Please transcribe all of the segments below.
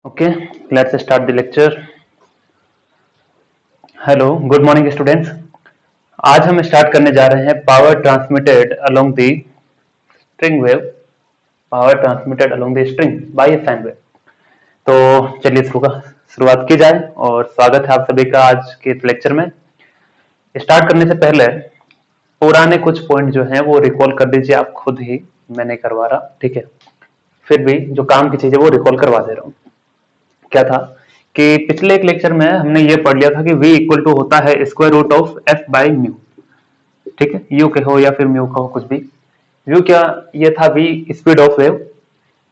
Okay, let's start the lecture. Hello, good morning students. आज हम start करने जा रहे हैं power transmitted along the string wave, power transmitted along the string by a sine wave. तो चलिए शुरुआत की जाए और स्वागत है आप सभी का आज के इस लेक्चर में। स्टार्ट करने से पहले पुराने कुछ पॉइंट जो हैं वो रिकॉल कर दीजिए आप खुद ही, मैं नहीं करवा रहा, ठीक है। फिर भी जो काम की चीज है वो रिकॉल करवा दे रहा हूँ। क्या था कि पिछले एक लेक्चर में हमने ये पढ़ लिया था कि v इक्वल टू होता है square root of f by mu, ठीक है। यू कहो या फिर म्यू कहो, कुछ भी। v क्या ये था, v speed of wave,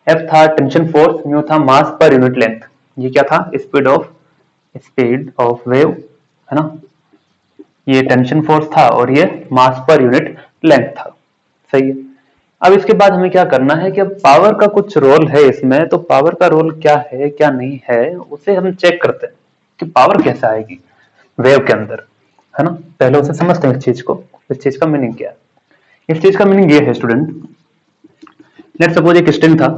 f था टेंशन फोर्स, म्यू था मास पर यूनिट लेंथ। ये क्या था, स्पीड ऑफ वेव, है ना। ये टेंशन फोर्स था और ये मास पर यूनिट लेंथ था, सही है। अब इसके बाद हमें क्या करना है कि अब पावर का कुछ रोल है इसमें, तो पावर का रोल क्या है क्या नहीं है उसे हम चेक करते हैं कि पावर कैसे आएगी वेव के अंदर, है ना। पहले उसे समझते हैं इस चीज को, इस चीज का मीनिंग क्या है। इस चीज का मीनिंग ये है स्टूडेंट, लेट सपोज एक स्ट्रिंग था,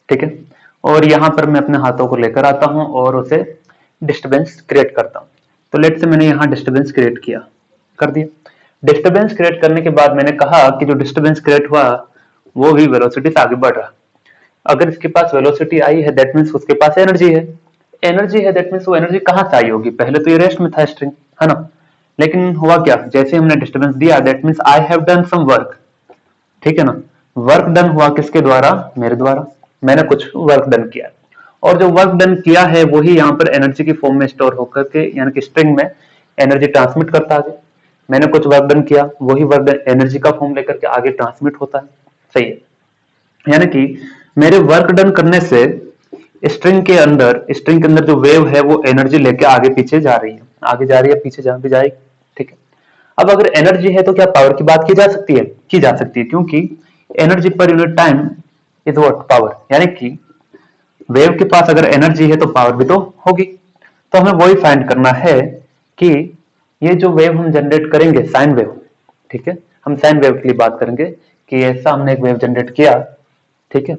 ठीक है, और यहां पर मैं अपने हाथों को लेकर आता हूं और उसे डिस्टरबेंस क्रिएट करता हूं। तो लेट से मैंने यहाँ डिस्टरबेंस क्रिएट किया, कर दिया। डिस्टरबेंस क्रिएट करने के बाद मैंने कहा कि जो डिस्टरबेंस क्रिएट हुआ वो भी वेलोसिटी से आगे बढ़ रहा। अगर इसके पास वेलोसिटी आई है दैट मीन्स उसके पास एनर्जी है। एनर्जी है दैट मीन्स वो एनर्जी कहां से आई होगी, पहले तो ये रेस्ट में था स्ट्रिंग, है ना। लेकिन हुआ क्या, जैसे हमने डिस्टरबेंस दिया that means I have done some work, ठीक है ना। वर्क डन हुआ किसके द्वारा, मेरे द्वारा। मैंने कुछ वर्क डन किया और जो वर्क डन किया है वही यहाँ पर एनर्जी की फॉर्म में स्टोर होकर के यानी कि स्ट्रिंग में एनर्जी ट्रांसमिट करता है। मैंने कुछ वर्क डन किया, वही वर्क डन एनर्जी का फॉर्म लेकर के आगे ट्रांसमिट होता है, सही है। यानी कि मेरे वर्क डन करने से स्ट्रिंग के अंदर जो वेव है वो एनर्जी लेके आगे पीछे जा रही है, आगे जा रही है, पीछे जहां भी जाएगी, ठीक है। अब अगर एनर्जी है तो क्या पावर की बात की जा सकती है, की जा सकती है, क्योंकि energy per unit time is what, power. यानी कि वेव के पास अगर एनर्जी है तो पावर भी तो होगी। तो हमें वही फाइंड करना है कि ये जो वेव हम जनरेट करेंगे साइन वेव, ठीक है, हम साइन वेव के लिए बात करेंगे कि ऐसा हमने एक वेव जनरेट किया, ठीक है,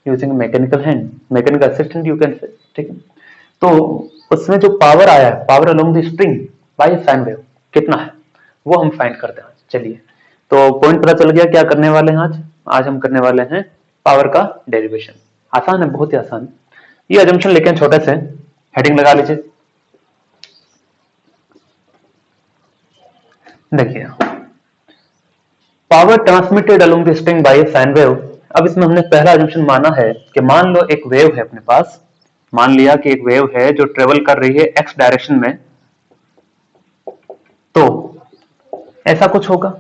using mechanical hand, mechanical assistant you can say, ठीक है। तो उसमें जो पावर आया है, power along the string by sine wave कितना है वो हम फाइंड करते हैं। चलिए, तो पॉइंट पता चल गया क्या करने वाले हैं आज। आज हम करने वाले हैं पावर का डेरिवेशन। आसान है, बहुत ही आसान है। ये अजम्पशन लेके छोटे से हेडिंग लगा लीजिए। देखिए, power transmitted along the string by sine wave. अब इसमें हमने पहला अजम्पशन माना है कि मान लो एक वेव है अपने पास, मान लिया कि एक वेव है जो ट्रेवल कर रही है एक्स डायरेक्शन में, तो ऐसा कुछ होगा,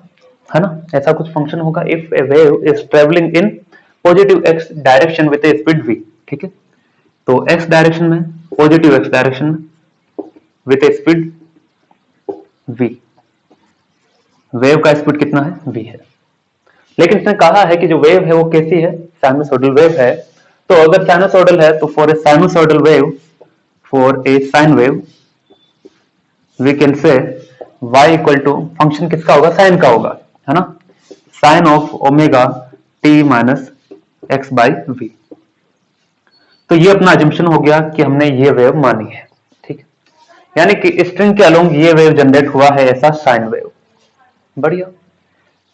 है ना, ऐसा कुछ फंक्शन होगा if A wave is travelling in positive x direction with A speed v, ठीक है। तो एक्स डायरेक्शन में, पॉजिटिव एक्स डायरेक्शन में with A speed v, wave का स्पीड कितना है, v है। लेकिन इसने कहा है कि जो वेव है वो कैसी है, साइनसोइडल वेव है। तो अगर साइनसोइडल है तो for a sinusoidal wave, for a sine wave we can say y equal to function किसका होगा, साइन का होगा, है ना, sine of omega t minus x by v. तो ये अपना अजम्पशन हो गया कि हमने ये वेव मानी है, ठीक है। यानी कि स्ट्रिंग के अलोंग ये वेव जनरेट हुआ है ऐसा साइन वेव, बढ़िया।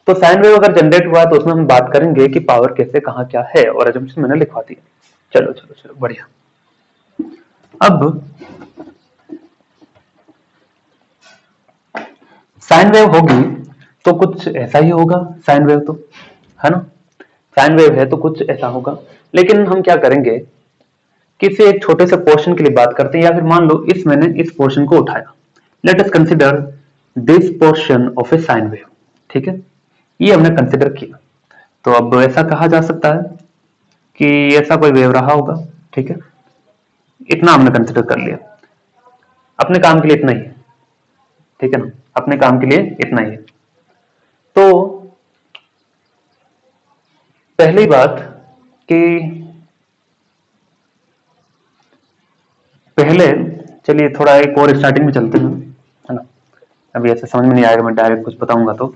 तो साइन वेव अगर जनरेट हुआ तो उसमें हम बात करेंगे कि पावर कैसे कहां क्या है, और अजम्पशन मैंने लिखवा दिया। चलो चलो चलो, बढ़िया। अब साइन वेव होगी तो कुछ ऐसा ही होगा, साइन वेव तो, है ना, साइन वेव है तो कुछ ऐसा होगा। लेकिन हम क्या करेंगे, किसी एक छोटे से पोर्शन के लिए बात करते हैं, या फिर मान लो इस मैंने इस पोर्शन को उठाया, let us consider this portion of A sine wave, ठीक है, ये हमने कंसीडर किया। तो अब ऐसा कहा जा सकता है कि ऐसा कोई वेव रहा होगा, ठीक है, इतना हमने कंसीडर कर लिया, अपने काम के लिए इतना ही है, ठीक है ना, अपने काम के लिए इतना ही है। तो पहली बात कि पहले चलिए थोड़ा एक और स्टार्टिंग में चलते हैं, है ना, अभी ऐसे समझ में नहीं आएगा मैं डायरेक्ट कुछ बताऊंगा। तो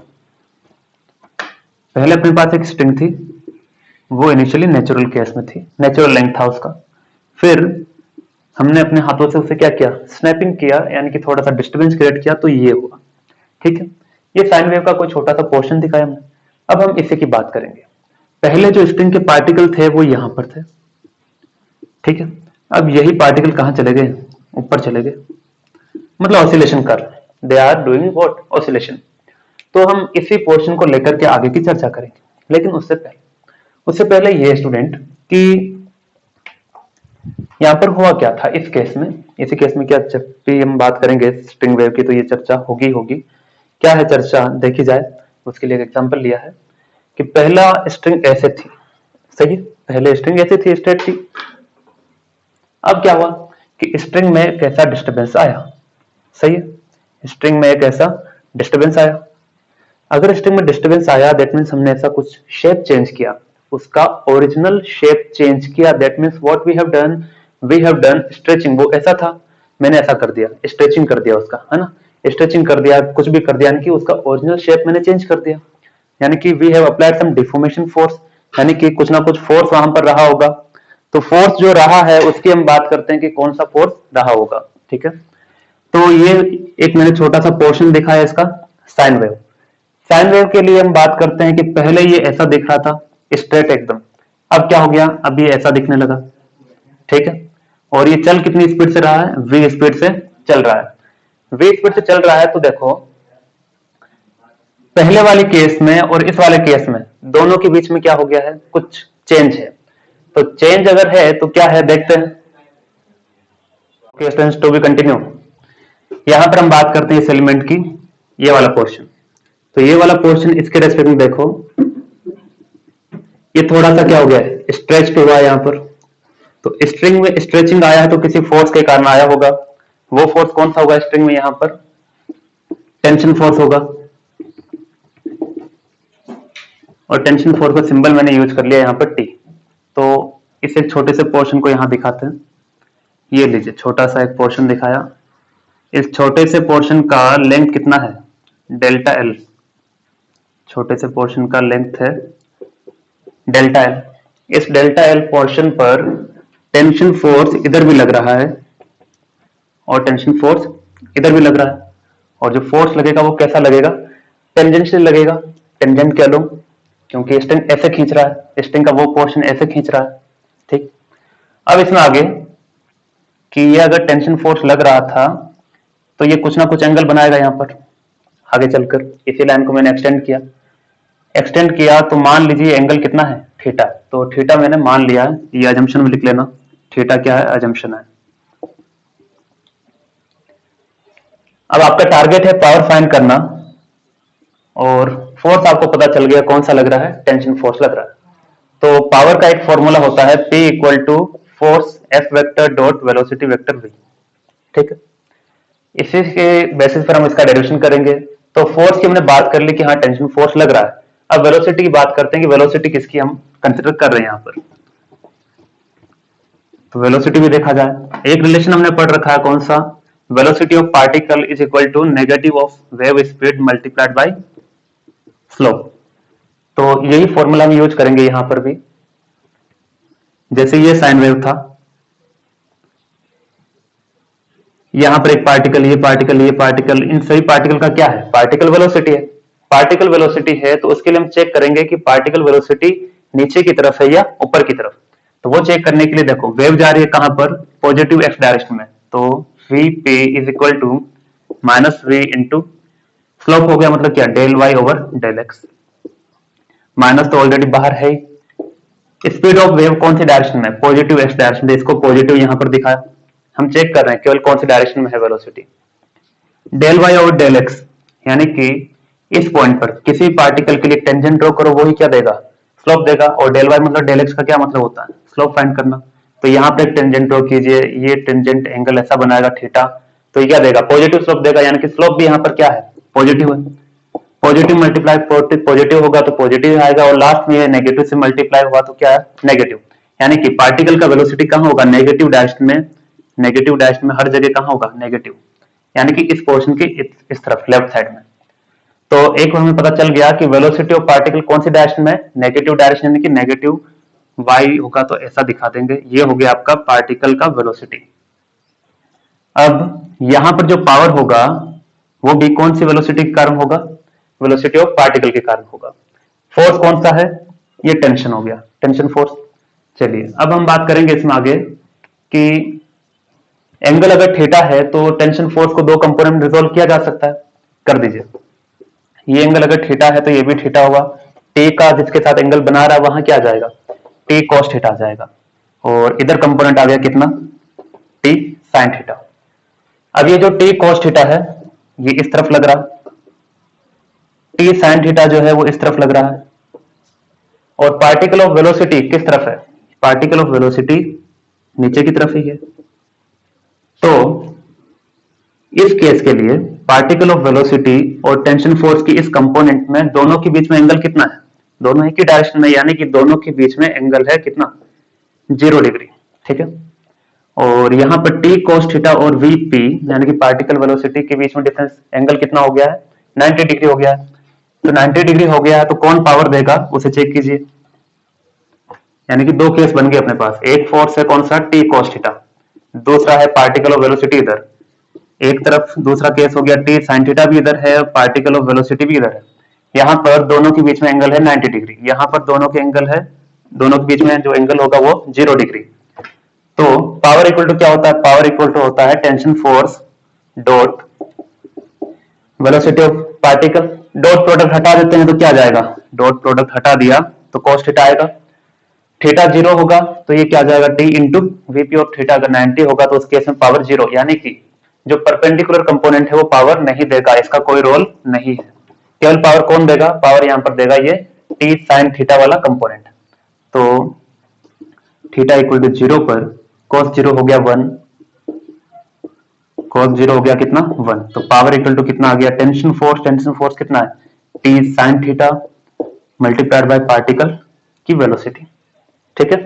पहले अपने पास एक स्ट्रिंग थी, वो इनिशियली नेचुरल केस में थी, नेचुरल लेंथ था उसका, फिर हमने अपने हाथों से उसे क्या किया, स्नैपिंग किया, यानी कि थोड़ा सा डिस्टर्बेंस क्रिएट किया, तो ये हुआ। ठीक है, ये साइन वेव का कोई छोटा सा पोर्शन दिखाया हमने। अब हम इसी की बात करेंगे। पहले जो स्ट्रिंग के पार्टिकल थे वो यहां पर थे। ठीक है, अब यही पार्टिकल कहां चले गए, ऊपर चले गए, मतलब ऑसिलेशन कर रहे हैं, they are doing what, oscillation. तो हम इसी पोर्शन को लेकर के आगे की चर्चा करेंगे, लेकिन उससे पहले ये स्टूडेंट कि यहाँ पर हुआ क्या था इस केस में। इसी केस में क्या, जब भी हम बात करेंगे स्ट्रिंग वेव की तो ये चर्चा होगी। क्या है चर्चा, देखी जाए। उसके लिए एक एग्जांपल लिया है कि पहला स्ट्रिंग ऐसे थी, सही है, पहले स्ट्रिंग ऐसे थी, स्ट्रेट थी। अब क्या हुआ कि स्ट्रिंग में एक ऐसा डिस्टर्बेंस आया, सही है, स्ट्रिंग में एक ऐसा डिस्टर्बेंस आया। अगर स्ट्रिंग में डिस्टर्बेंस आया, दैट मीन्स हमने ऐसा कुछ शेप चेंज किया, उसका ओरिजिनल शेप चेंज किया, that means what we have done stretching. वो ऐसा था, मैंने ऐसा कर दिया, स्ट्रेचिंग कर दिया उसका, है ना, स्ट्रेचिंग कर दिया, कुछ भी कर दिया, यानी कि उसका ओरिजिनल शेप मैंने चेंज कर दिया, यानी कि we have applied some deformation force, यानी कि कुछ ना कुछ फोर्स वहां पर रहा होगा। तो फोर्स जो रहा है उसकी हम बात करते हैं कि कौन सा फोर्स रहा होगा। ठीक है, तो ये एक मैंने छोटा सा पोर्शन दिखाया इसका, साइन वेव। साइन वेव के लिए हम बात करते हैं कि पहले ये ऐसा दिख रहा था, स्ट्रेट एकदम। अब क्या हो गया, अब ये ऐसा दिखने लगा। ठीक है, और ये चल कितनी स्पीड से रहा है, v स्पीड से चल रहा है। v स्पीड से चल रहा है, तो देखो पहले वाले केस में और इस वाले केस में दोनों के बीच में क्या हो गया है, कुछ चेंज है। तो चेंज अगर है तो क्या है, देखते हैं। Case to be continue. यहां पर हम बात करते हैं इस एलिमेंट की, ये वाला पोर्शन। तो ये वाला पोर्शन इसके रेस्पेक्ट में देखो, ये थोड़ा सा क्या हो गया है, स्ट्रेच हुआ है यहां पर। तो स्ट्रिंग में स्ट्रेचिंग आया है तो किसी फोर्स के कारण आया होगा। वो फोर्स कौन सा होगा स्ट्रिंग में, यहां पर टेंशन फोर्स होगा। और टेंशन फोर्स का सिंबल मैंने यूज कर लिया यहां पर टी। तो इस एक छोटे से पोर्शन को यहां दिखाते हैं। ये लीजिए, छोटा सा एक पोर्शन दिखाया। इस छोटे से पोर्शन का लेंथ कितना है, डेल्टा एल। छोटे से पोर्शन का लेंथ है डेल्टा एल। इस डेल्टा एल पोर्शन पर टेंशन फोर्स इधर भी लग रहा है और टेंशन फोर्स इधर भी लग रहा है। और जो फोर्स लगेगा वो कैसा लगेगा, टेंजेंशियल लगेगा, टेंजेंट कह लो, क्योंकि स्ट्रिंग ऐसे खींच रहा है, स्ट्रिंग का वो पोर्शन ऐसे खींच रहा है। ठीक, अब इसमें आगे कि ये अगर टेंशन फोर्स लग रहा था तो ये कुछ ना कुछ एंगल बनाएगा यहां पर आगे चलकर। इसी लाइन को मैंने एक्सटेंड किया तो मान लीजिए एंगल कितना है, थीटा। तो थीटा मैंने मान लिया है, ये अजम्पशन में लिख लेना, थीटा क्या है, अजम्पशन है। अब आपका टारगेट है पावर फाइंड करना, और फोर्स आपको पता चल गया कौन सा लग रहा है, टेंशन फोर्स लग रहा है। तो पावर का एक फॉर्मूला होता है P equal to force F vector dot velocity vector v। ठीक है, इसी के बेसिस पर हम इसका डेरिवेशन करेंगे। तो फोर्स की हमने बात कर ली कि हाँ टेंशन फोर्स लग रहा है। अब वेलोसिटी की बात करते हैं कि वेलोसिटी किसकी हम कंसिडर कर रहे हैं यहाँ पर। तो वेलोसिटी भी देखा जाए, एक रिलेशन हमने पढ़ रखा है, कौन सा, velocity of particle is equal to negative of wave speed multiplied by slope. तो यही फॉर्मूला हम यूज करेंगे यहां पर भी। जैसे ये साइन वेव था, यहां पर एक पार्टिकल, ये पार्टिकल, ये पार्टिकल, इन सभी पार्टिकल का क्या है, पार्टिकल वेलोसिटी है। पार्टिकल वेलोसिटी है तो उसके लिए हम चेक करेंगे कि पार्टिकल वेलोसिटी नीचे की तरफ है या ऊपर की तरफ। तो वो चेक करने के लिए देखो, वेव जा रही है कहां पर, पॉजिटिव एक्स डायरेक्शन में। तो वी पे is equal to minus v into slope हो गया, मतलब क्या, del Y over del x. Minus तो ऑलरेडी बाहर है। स्पीड ऑफ वेव कौन सी डायरेक्शन में, पॉजिटिव एक्स डायरेक्शन में, इसको पॉजिटिव यहां पर दिखाया। हम चेक कर रहे हैं केवल कौन सी डायरेक्शन में है velocity. Del Y over del x, यानी कि इस पॉइंट पर किसी पार्टिकल के लिए टेंजेंट ड्रॉ करो, वही क्या देगा, स्लोप देगा। और डेल वाई मतलब डेल एक्स का क्या मतलब होता है, स्लोप फाइंड करना। तो यहाँ पे एक टेंजेंट ड्रॉ कीजिए, ये टेंजेंट एंगल ऐसा बनाएगा थीटा, तो ये क्या देगा, पॉजिटिव स्लोप देगा, यानी कि स्लोप भी यहाँ पर क्या है, पॉजिटिव है। पॉजिटिव मल्टीप्लाई पॉजिटिव होगा तो पॉजिटिव आएगा, और लास्ट में नेगेटिव से मल्टीप्लाई हुआ तो क्या है, नेगेटिव। यानी कि पार्टिकल का वेलोसिटी कहां होगा, नेगेटिव डायरेक्शन में। नेगेटिव डायरेक्शन में हर जगह कहां होगा, नेगेटिव, यानी कि इस पोर्शन की इस तरफ लेफ्ट साइड में। तो एक हमें पता चल गया कि वेलोसिटी ऑफ पार्टिकल कौन सी डायरेक्शन में, नेगेटिव डायरेक्शन, यानी कि नेगेटिव y होगा तो ऐसा दिखा देंगे। ये हो गया आपका पार्टिकल का वेलोसिटी। अब यहां पर जो पावर होगा वो भी कौन सी वेलोसिटी के कारण होगा? वेलोसिटी ऑफ पार्टिकल के कारण होगा। फोर्स कौन सा है? ये टेंशन हो गया, टेंशन फोर्स। चलिए अब हम बात करेंगे इसमें आगे कि एंगल अगर थीटा है तो टेंशन फोर्स को दो कंपोनेंट में रिजोल्व किया जा सकता है। कर दीजिए। ये एंगल अगर थीटा है तो ये भी थीटा होगा। टी का जिसके साथ एंगल बना रहा है वहां क्या आ जाएगा? टी कॉस थीटा आ जाएगा। और इधर कंपोनेंट आ गया कितना? T sine theta. अब ये जो टी कॉस थीटा है ये इस तरफ लग रहा, टी साइन थीटा जो है वो इस तरफ लग रहा है। और पार्टिकल ऑफ वेलोसिटी किस तरफ है? पार्टिकल ऑफ वेलोसिटी नीचे की तरफ ही है। तो इस केस के लिए पार्टिकल ऑफ वेलोसिटी और टेंशन फोर्स की इस कंपोनेंट में दोनों के बीच में एंगल कितना है? दोनों ही की डायरेक्शन में, यानी कि दोनों के बीच में एंगल है कितना? 0 डिग्री। ठीक है। और यहां पर टी cos थीटा और वीपी यानी कि पार्टिकल वेलोसिटी के बीच में डिफरेंस एंगल कितना हो गया है? 90 डिग्री हो गया है। तो 90 डिग्री हो गया है तो कौन पावर देगा उसे चेक कीजिए। यानी कि दो केस बन गए अपने पास। एक फोर्स है कौन सा? T cos theta. दूसरा है पार्टिकल ऑफ वेलोसिटी इधर एक तरफ। दूसरा केस हो गया टी साइन थीटा भी इधर है, पार्टिकल ऑफ वेलोसिटी भी इधर है। यहाँ पर दोनों के बीच में एंगल है 90 डिग्री। यहाँ पर दोनों के एंगल है, दोनों के बीच में जो एंगल होगा वो 0 डिग्री। तो पावर इक्वल टू क्या होता है? पावर इक्वल टू होता है tension force dot velocity of particle. Dot product हटा देते हैं तो क्या जाएगा? डॉट प्रोडक्ट हटा दिया तो कॉस थीटा आएगा। थीटा 0 होगा तो ये क्या जाएगा? T into VP. और थीटा अगर 90 होगा तो उस केस में पावर 0, यानी कि जो परपेंडिकुलर कंपोनेंट है वो पावर नहीं देगा, इसका कोई रोल नहीं है। केवल पावर कौन देगा? पावर यहां पर देगा ये टी साइन थीटा वाला कंपोनेंट। तो थीटा इक्वल टू 0 पर cos 0 हो गया 1, cos 0 हो गया कितना? 1। तो पावर इक्वल टू कितना आ गया? Tension force. टेंशन फोर्स कितना है? T sine theta multiplied by particle की वेलोसिटी। ठीक है।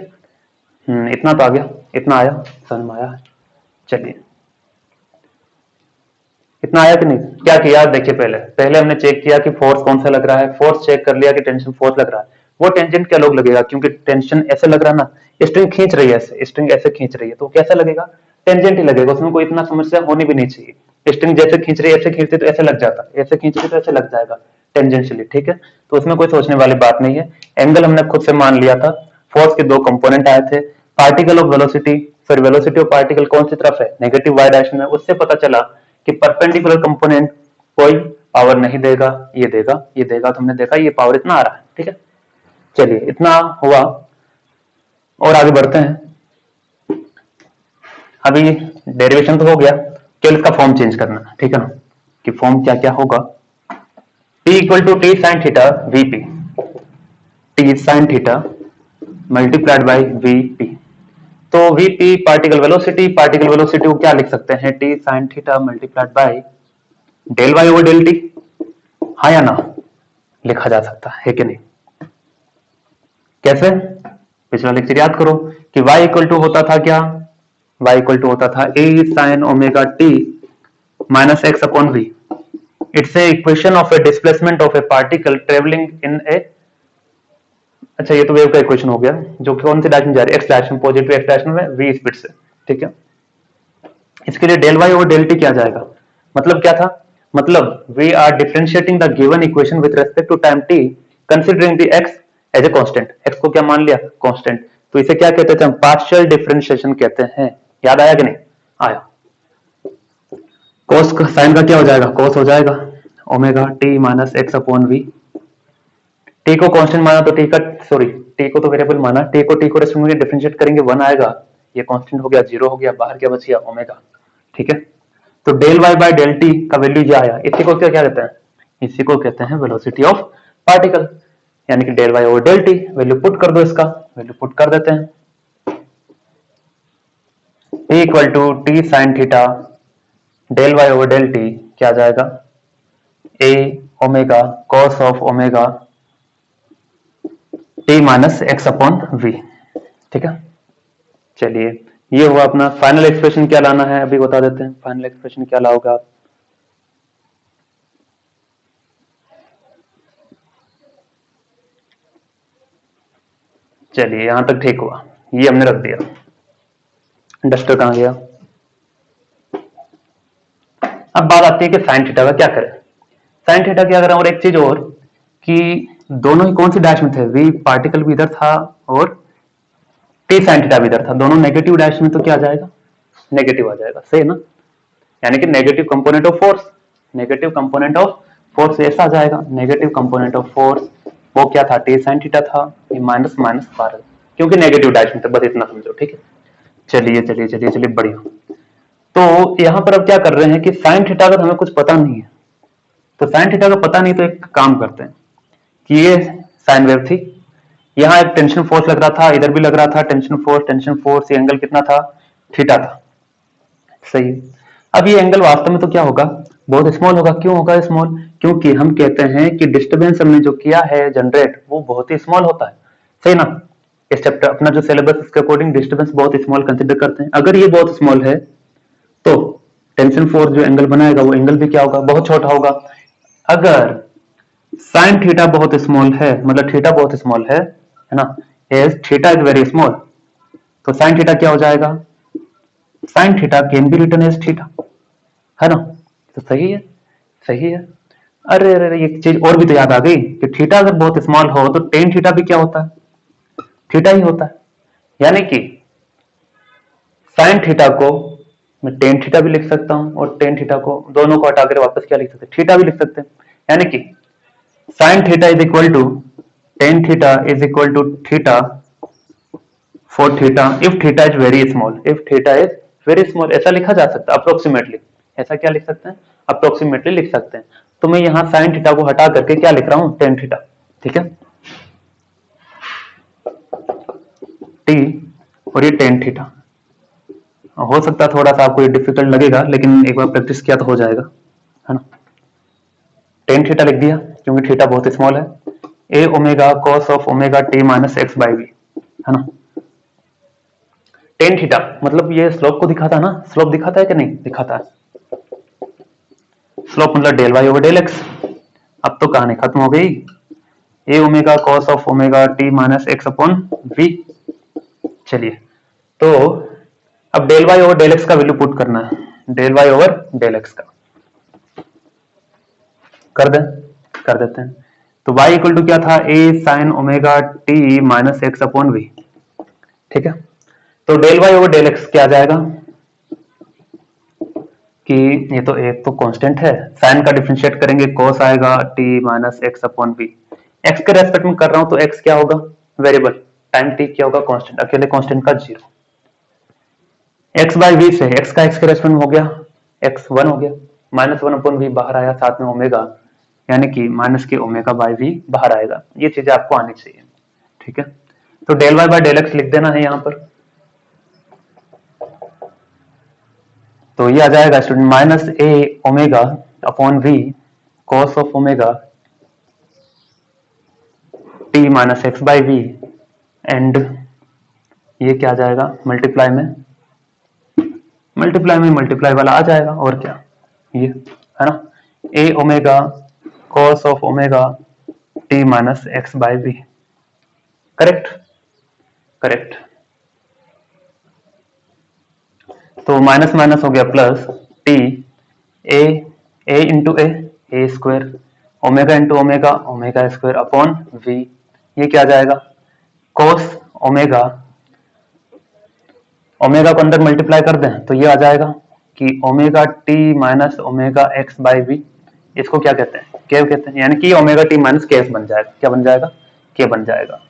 इतना तो आ गया, इतना आया, समझ में आया? चलिए, इतना आया कि नहीं? क्या किया देखिए, पहले पहले हमने चेक किया कि फोर्स कौन सा लग रहा है। फोर्स चेक कर लिया कि टेंशन फोर्स लग रहा है। वो टेंजेंट क्या लोग लगेगा? क्योंकि टेंशन ऐसे लग रहा है ना, स्ट्रिंग खींच रही है ऐसे, स्ट्रिंग ऐसे खींच रही है तो कैसा लगेगा? टेंजेंट ही लगेगा। उसमें कोई इतना समस्या होनी भी नहीं चाहिए। स्ट्रिंग जैसे खींच रही है ऐसे खींचती तो ऐसे लग जाता, ऐसे खींच रही तो ऐसे लग जाएगा टेंजेंशियली। ठीक है। तो उसमें कोई सोचने वाली बात नहीं है। एंगल हमने खुद से मान लिया था। फोर्स के दो कंपोनेंट आए थे। पार्टिकल ऑफ वेलोसिटी, फिर वेलोसिटी ऑफ पार्टिकल कौन सी तरफ है? नेगेटिव वाई डायरेक्शन में। उससे पता चला कि परपेंडिकुलर कंपोनेंट कोई पावर नहीं देगा, ये देगा, ये देगा। तो हमने देखा ये पावर इतना आ रहा है। ठीक है। चलिए, इतना हुआ और आगे बढ़ते हैं। अभी डेरिवेशन तो हो गया, केवल इसका फॉर्म चेंज करना है। ठीक है ना? कि फॉर्म क्या क्या होगा? T equal to T sine theta VP, T sine theta multiplied by VP. तो VP particle velocity, particle velocity को क्या लिख सकते हैं? T sine theta multiplied by del Y over del T. हाँ या ना? लिखा जा सकता है कि नहीं? कैसे? पिछला लेक्चर याद करो कि y इक्वल टू होता था क्या? y इक्वल टू होता था a sin omega t minus x upon v। It's a equation of a displacement of a particle travelling in a, अच्छा ये तो वेव का इक्वेशन हो गया, जो कौन सी डायरेक्शन जा रही है? X direction, positive x direction में v स्पीड से। ठीक है। इसके लिए del Y over del T क्या जाएगा? मतलब क्या था? मतलब we are differentiating the given equation with respect to time t considering the x as a constant. X को क्या मान लिया? कांस्टेंट। तो इसे क्या कहते थे हम? पार्शियल डिफरेंशिएशन कहते हैं। याद आया कि नहीं? आया। cos का साइन का क्या हो जाएगा? cos हो जाएगा omega T minus x upon v. T को कांस्टेंट माना तो टी का, सॉरी, टी को तो वेरिएबल माना, टी को रेस्पेक्ट में डिफरेंशिएट करेंगे 1 आएगा। ये कांस्टेंट हो गया, 0 हो गया, बाहर क्या बच गया? ओमेगा। ठीक है। तो del Y by del t का वैल्यू क्या आया? इसी को क्या क्या कहते हैं? इसी को कहते हैं वेलोसिटी ऑफ पार्टिकल। यानी कि del Y over del T. Value put कर दो, इसका वैल्यू पुट कर देते हैं। T equal to T sine theta del Y over del T क्या आ जाएगा? A omega cos of omega T minus x upon we. ठीक है। चलिए, ये हुआ अपना फाइनल एक्सप्रेशन। क्या लाना है अभी बता देते हैं। फाइनल एक्सप्रेशन क्या लाओगा? चलिए यहां तक ठीक हुआ, ये हमने रख दिया। डस्टर कहां गया? अब बात आती है कि साइन थीटा का क्या करें। साइन थीटा क्या करें, और एक चीज और कि दोनों ही कौन सी डैश में थे, वी पार्टिकल भी इधर था और टी साइन थीटा भी इधर था, दोनों नेगेटिव डैश में, तो क्या आ जाएगा, नेगेटिव आ जाएगा, सही है ना। यानी कि negative component of force, negative component of force ऐसा आ जाएगा, नेगेटिव कंपोनेंट ऑफ फोर्स वो क्या था, टी साइन थीटा था, ये माइनस माइनस 12, क्योंकि नेगेटिव डायरेक्शन था, बस इतना समझो, ठीक है। चलिए चलिए चलिए चलिए, बढ़िया। तो यहां पर अब क्या कर रहे हैं कि साइन थीटा का हमें कुछ पता नहीं है, तो साइन थीटा का पता नहीं, तो एक काम करते हैं कि ये साइन वेव थी, यहाँ एक टेंशन फोर्स लग रहा था, इधर भी लग रहा था टेंशन फोर्स, ये एंगल कितना था, थीटा था, सही है। अब ये एंगल वास्तव में तो क्या होगा, बहुत स्मॉल होगा। क्यों होगा स्मॉल, क्योंकि हम कहते हैं कि डिस्टरबेंस हमने जो किया है जनरेट, वो बहुत ही स्मॉल होता है, सही ना। इस चैप्टर अपना जो सिलेबस, इसके अकॉर्डिंग डिस्टरबेंस बहुत स्मॉल कंसिडर करते हैं। अगर ये बहुत स्मॉल है तो टेंशन फोर्स जो एंगल बनाएगा वो एंगल भी क्या होगा, बहुत छोटा होगा। अगर साइन थीटा बहुत स्मॉल है, मतलब थीटा बहुत स्मॉल है ना, as theta is very small, तो साइन थीटा क्या हो जाएगा, sine theta can be written as theta, है ना। तो सही है, सही है। अरे अरे अरे, एक चीज और भी तो याद आ गई कि थीटा अगर बहुत स्मॉल हो तो टेन थीटा भी क्या होता है, थीटा ही होता है। यानी कि साइन थीटा को मैं टेन थीटा भी लिख सकता हूं, और टेन थीटा को दोनों को हटाकर वापस क्या लिख सकते हैं, थीटा भी लिख सकते हैं। यानी कि sine theta is equal to tan theta is equal to theta for theta if theta is very small, if theta is very small, ऐसा लिखा जा सकता है अप्रोक्सीमेटली। ऐसा क्या लिख सकते हैं, अप्रोक्सीमेटली लिख सकते हैं। तो मैं यहां साइन थीटा को हटा करके क्या लिख रहा हूं, टेन थीटा, ठीक है, टी, और ये टेन थीटा। हो सकता है थोड़ा सा आपको ये डिफिकल्ट लगेगा, लेकिन एक बार प्रैक्टिस किया तो हो जाएगा, है ना। टेन थीटा लिख दिया क्योंकि थीटा बहुत स्मॉल है, A omega cos of omega T minus x by V, है ना। टेन थीटा मतलब ये स्लोप को दिखाता है ना, स्लोप दिखाता है कि नहीं दिखाता है, स्लोप मतलब del Y over del X. अब तो कहानी खत्म हो गई, A omega cos of omega T minus x upon V. चलिए, तो अब del Y over del x का वैल्यू पुट करना है, del Y over del x का कर दें, कर देते हैं। तो y इक्वल टू क्या था, a sine omega T minus x upon we, ठीक है। तो del Y over del x क्या आ जाएगा कि ये तो एक तो कांस्टेंट है, साइन का डिफरेंशिएट करेंगे cos आएगा t minus x upon v. X के रेस्पेक्ट में कर रहा हूं तो x क्या होगा, वेरिएबल, टाइम t क्या होगा, कांस्टेंट, अकेले कांस्टेंट का जीरो। x बाई वी से x का x के रेस्पेक्ट में हो गया, x 1 हो गया, माइनस 1 अपॉन वी बाहर आया, साथ में ओमेगा, यानी कि माइनस के ओमेगा बाई वी बाहर आएगा। ये चीजें आपको आनी चाहिए, ठीक है। तो del Y by del x लिख देना है यहां पर, तो ये आ जाएगा student minus a omega upon v cos of omega T minus x by v, and ये क्या आ जाएगा, मल्टीप्लाई में मल्टीप्लाई वाला आ जाएगा, और क्या, ये है ना, A omega cos of omega T minus x by V, correct, correct. तो माइनस माइनस हो गया plus, T A into A square, omega into omega omega square upon V, ये क्या आ जाएगा, कोस ओमेगा, ओमेगा को अंदर मल्टीप्लाई कर दें तो ये आ जाएगा कि omega T minus omega x by v, इसको क्या कहते हैं, के कहते हैं, यानी कि ओमेगा टी माइनस के एक्स बन जाएगा, क्या बन जाएगा, के बन जाएगा,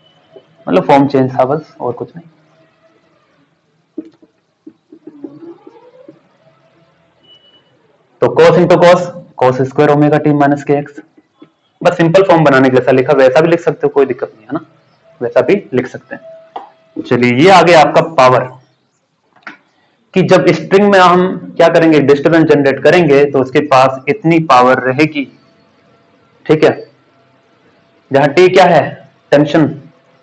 मतलब फॉर्म चेंज था बस, और कुछ नहीं। तो cos into cos square omega T minus के एक्स, बस सिंपल फॉर्म बनाने के जैसा लिखा, वैसा भी लिख सकते हो, कोई दिक्कत नहीं है ना, वैसा भी लिख सकते हैं। चलिए, ये आ गया आपका पावर, कि जब स्ट्रिंग में हम क्या करेंगे, डिस्टरबेंस जनरेट करेंगे तो उसके पास इतनी पावर रहेगी, ठीक है। जहां टी क्या है, टेंशन,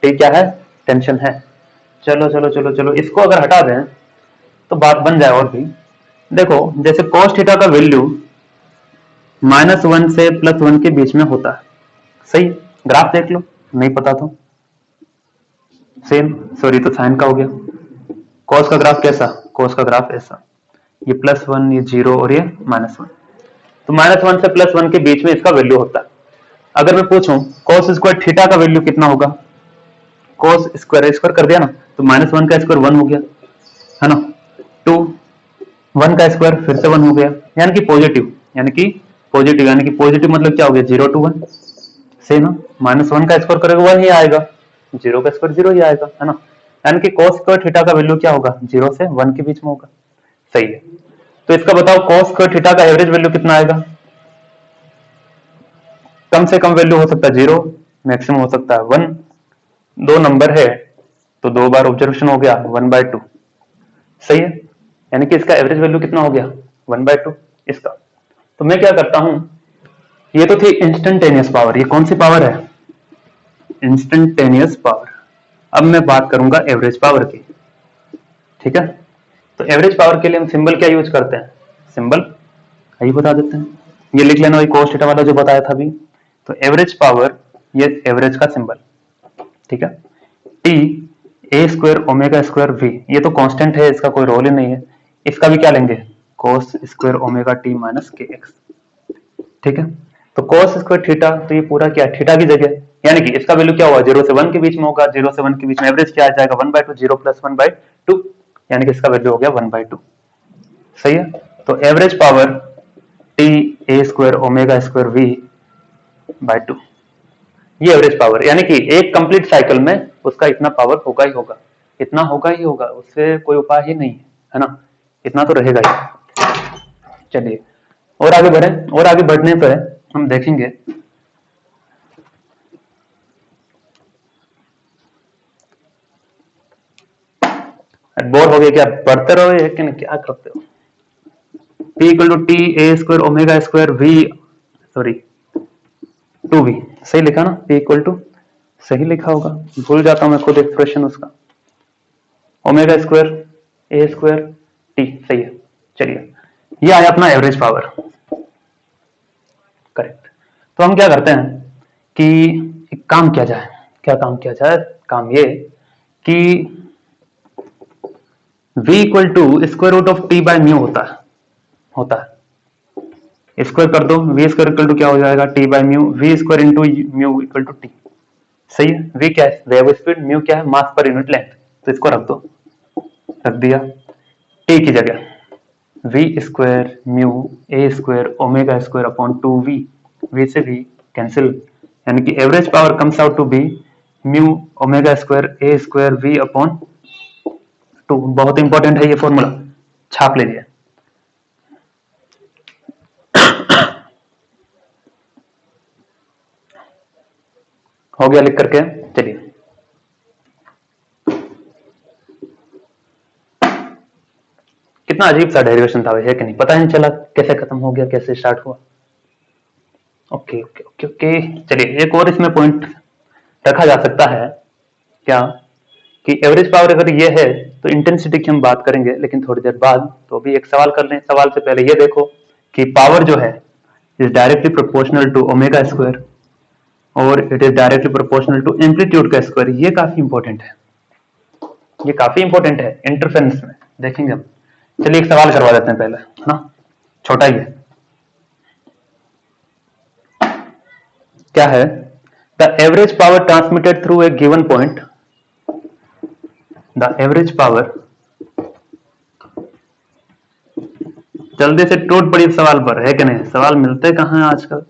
टी क्या है, टेंशन है। चलो चलो चलो चलो, इसको अगर हटा दें तो बात बन जाए और भी। देखो, जैसे cos थीटा का वैल्यू -1 से +1 के बीच में होता है, सही, ग्राफ देख लो, नहीं पता तो सेम, सॉरी तो साइन का हो गया। कॉस का ग्राफ कैसा, कॉस का ग्राफ ऐसा, ये +1, ये 0 और ये -1। तो -1 से +1 के बीच में इसका वैल्यू होता है। अगर मैं पूछूं कॉस स्क्वायर थीटा का वैल्यू कितना होगा, कॉस स्क्वायर स्क्वायर कर दिया ना, तो -1 का स्क्वायर 1 हो गया, है ना। 2, 1 का स्क्वायर फिर से 1 हो गया, यानी कि पॉजिटिव, यानी कि पॉजिटिव मतलब क्या हो गया, 0 to 1। सही ना, -1 का स्क्वायर करेगा 1 ही आएगा, 0 का स्क्वायर 0 ही आएगा, है ना। यानी कि cos स्क्वायर थीटा का वैल्यू क्या होगा, 0 से 1 के बीच में होगा। सही है। तो इसका बताओ cos स्क्वायर थीटा का एवरेज वैल्यू कितना आएगा। कम से कम वैल्यू हो सकता है 0, मैक्सिमम हो सकता है 1। दो नंबर है तो 2 बार ऑब्जर्वेशन हो गया, 1/2। सही है, यानी कि इसका एवरेज वैल्यू कितना हो गया, 1/2 इसका। तो मैं क्या करता हूं, ये तो थी इंस्टेंटेनियस पावर, ये कौन सी पावर है, इंस्टेंटेनियस पावर। अब मैं बात करूंगा एवरेज पावर की, ठीक है। तो एवरेज पावर के लिए हम सिंबल क्या यूज करते हैं, सिंबल आइए बता देते हैं। ये लिख लेना, वही cos थीटा वाला जो बताया था अभी। तो एवरेज पावर, ये एवरेज का सिंबल, ठीक है। T a square omega square v, ये तो कांस्टेंट है, इसका कोई रोल ही नहीं है। इसका भी क्या लेंगे, cos square omega T minus के एक्स, ठीक है। तो cos स्क्वायर थीटा, तो ये पूरा क्या है, थीटा की जगह, यानी कि इसका वैल्यू क्या होगा, 0 से 1 के बीच में होगा, 0 से 1 के बीच में एवरेज क्या आ जाएगा, 1/2, 0 + 1/2, यानी कि इसका वैल्यू हो गया 1/2। सही है। तो average power T a square omega square v by 2, ये एवरेज पावर, यानी कि एक कंप्लीट साइकिल में उसका इतना पावर होगा ही होगा, इतना होगा ही होगा, उससे कोई उपाय ही नहीं है ना, इतना तो रहेगा ही। चलिए और आगे बढ़े, और आगे बढ़ने पर हम देखेंगे बोर हो गए क्या, पढ़ते रहो ये कि क्या करते हो। P equal to T a square omega square v, sorry 2v, सही लिखा ना, P इक्वल टू, सही लिखा होगा, भूल जाता हूं मैं खुद एक्सप्रेशन उसका, ओमेगा स्क्वायर ए स्क्वायर टी, सही है। चलिए ये आया अपना एवरेज पावर, करेक्ट। तो हम क्या करते हैं कि एक काम किया जाए, क्या काम किया जाए, काम ये कि v equal to square root of T by mu होता है, स्क्वायर कर दो, वी स्क्वायर इक्वल टू क्या हो जाएगा, T by mu, v square into mu equal to T. सही है, वी क्या है, वेव स्पीड, म्यू क्या है, मास पर यूनिट लेंथ, तो इसको रख दो, रख दिया। टी की जगह वी स्क्वायर म्यू ए square omega square upon 2v, v से वी कैंसिल, यानी कि average power comes out to be mu omega square A square v upon 2। बहुत इंपॉर्टेंट है ये फॉर्मूला, छाप लीजिए। हो गया लिख करके, चलिए कितना अजीब सा डेरिवेशन था, है कि नहीं, पता ही नहीं चला कैसे खत्म हो गया, कैसे स्टार्ट हुआ। ओके ओके ओके ओके, चलिए एक और इसमें पॉइंट रखा जा सकता है क्या, कि एवरेज पावर अगर ये है तो इंटेंसिटी की हम बात करेंगे लेकिन थोड़ी देर बाद। तो अभी एक सवाल कर लें, सवाल से पहले ये देखो कि पावर जो है is directly proportional to omega square और it is directly proportional to amplitude का स्क्वायर। ये काफी इंपॉर्टेंट है, ये काफी इंपॉर्टेंट है इंटरफेरेंस में, देखेंगे हम। चलिए एक सवाल करवा देते हैं पहले, है ना, छोटा ही है। क्या है, the average power transmitted through a given point, the average power, जल्दी से टूट पड़ी सवाल पर, है कि नहीं, सवाल मिलते कहां हैं आजकल।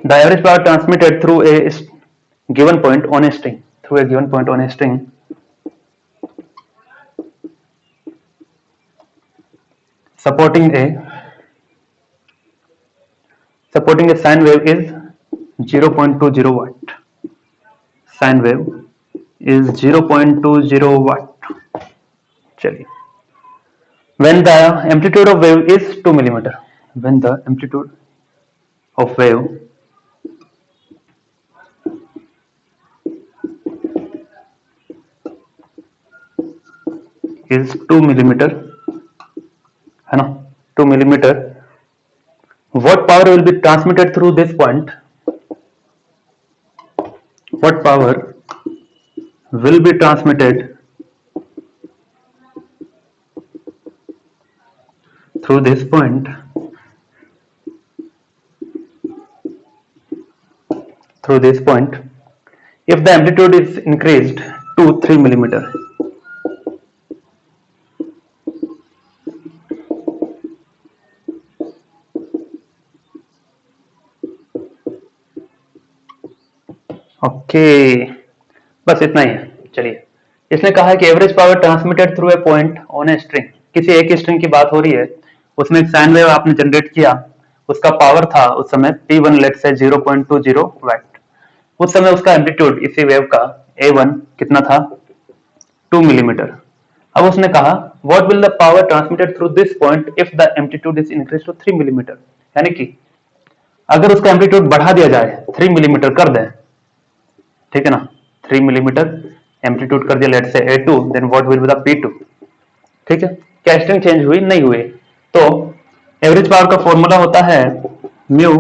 The average power transmitted through a given point on a string, through a given point on a string supporting a sine wave is 0.20 watt, sine wave is 0.20 watt। चलिए, when the amplitude of wave is 2 millimeter, when the amplitude of wave is 2 millimeter, है ना, 2 millimeter, what power will be transmitted through this point what power will be transmitted through this point if the amplitude is increased to 3 millimeter. Okay, बस इतना ही है। चलिए, इसने कहा है कि average power transmitted through a point on a string, किसी एक स्ट्रिंग की बात हो रही है, उसमें एक साइन वेव आपने जनरेट किया, उसका पावर था उस समय P1 लेट से 0.20 वाट, उस समय उसका एम्पलीट्यूड इसी वेव का A1 कितना था 2 मिलीमीटर। अब उसने कहा what will the power transmitted through this point if the amplitude is increase to 3 millimetre, यानी कि अगर उसका एम्पलीट्यूड बढ़ा दिया जाए 3 मिलीमीटर कर दें, ठीक है ना, 3 मिलीमीटर एम्पलीट्यूड कर दिया let say A2, then what will be the P2, ठीक है। क्या स्ट्रिंग चेंज हुई? नहीं हुई। तो एवरेज पावर का फॉर्मूला होता है mu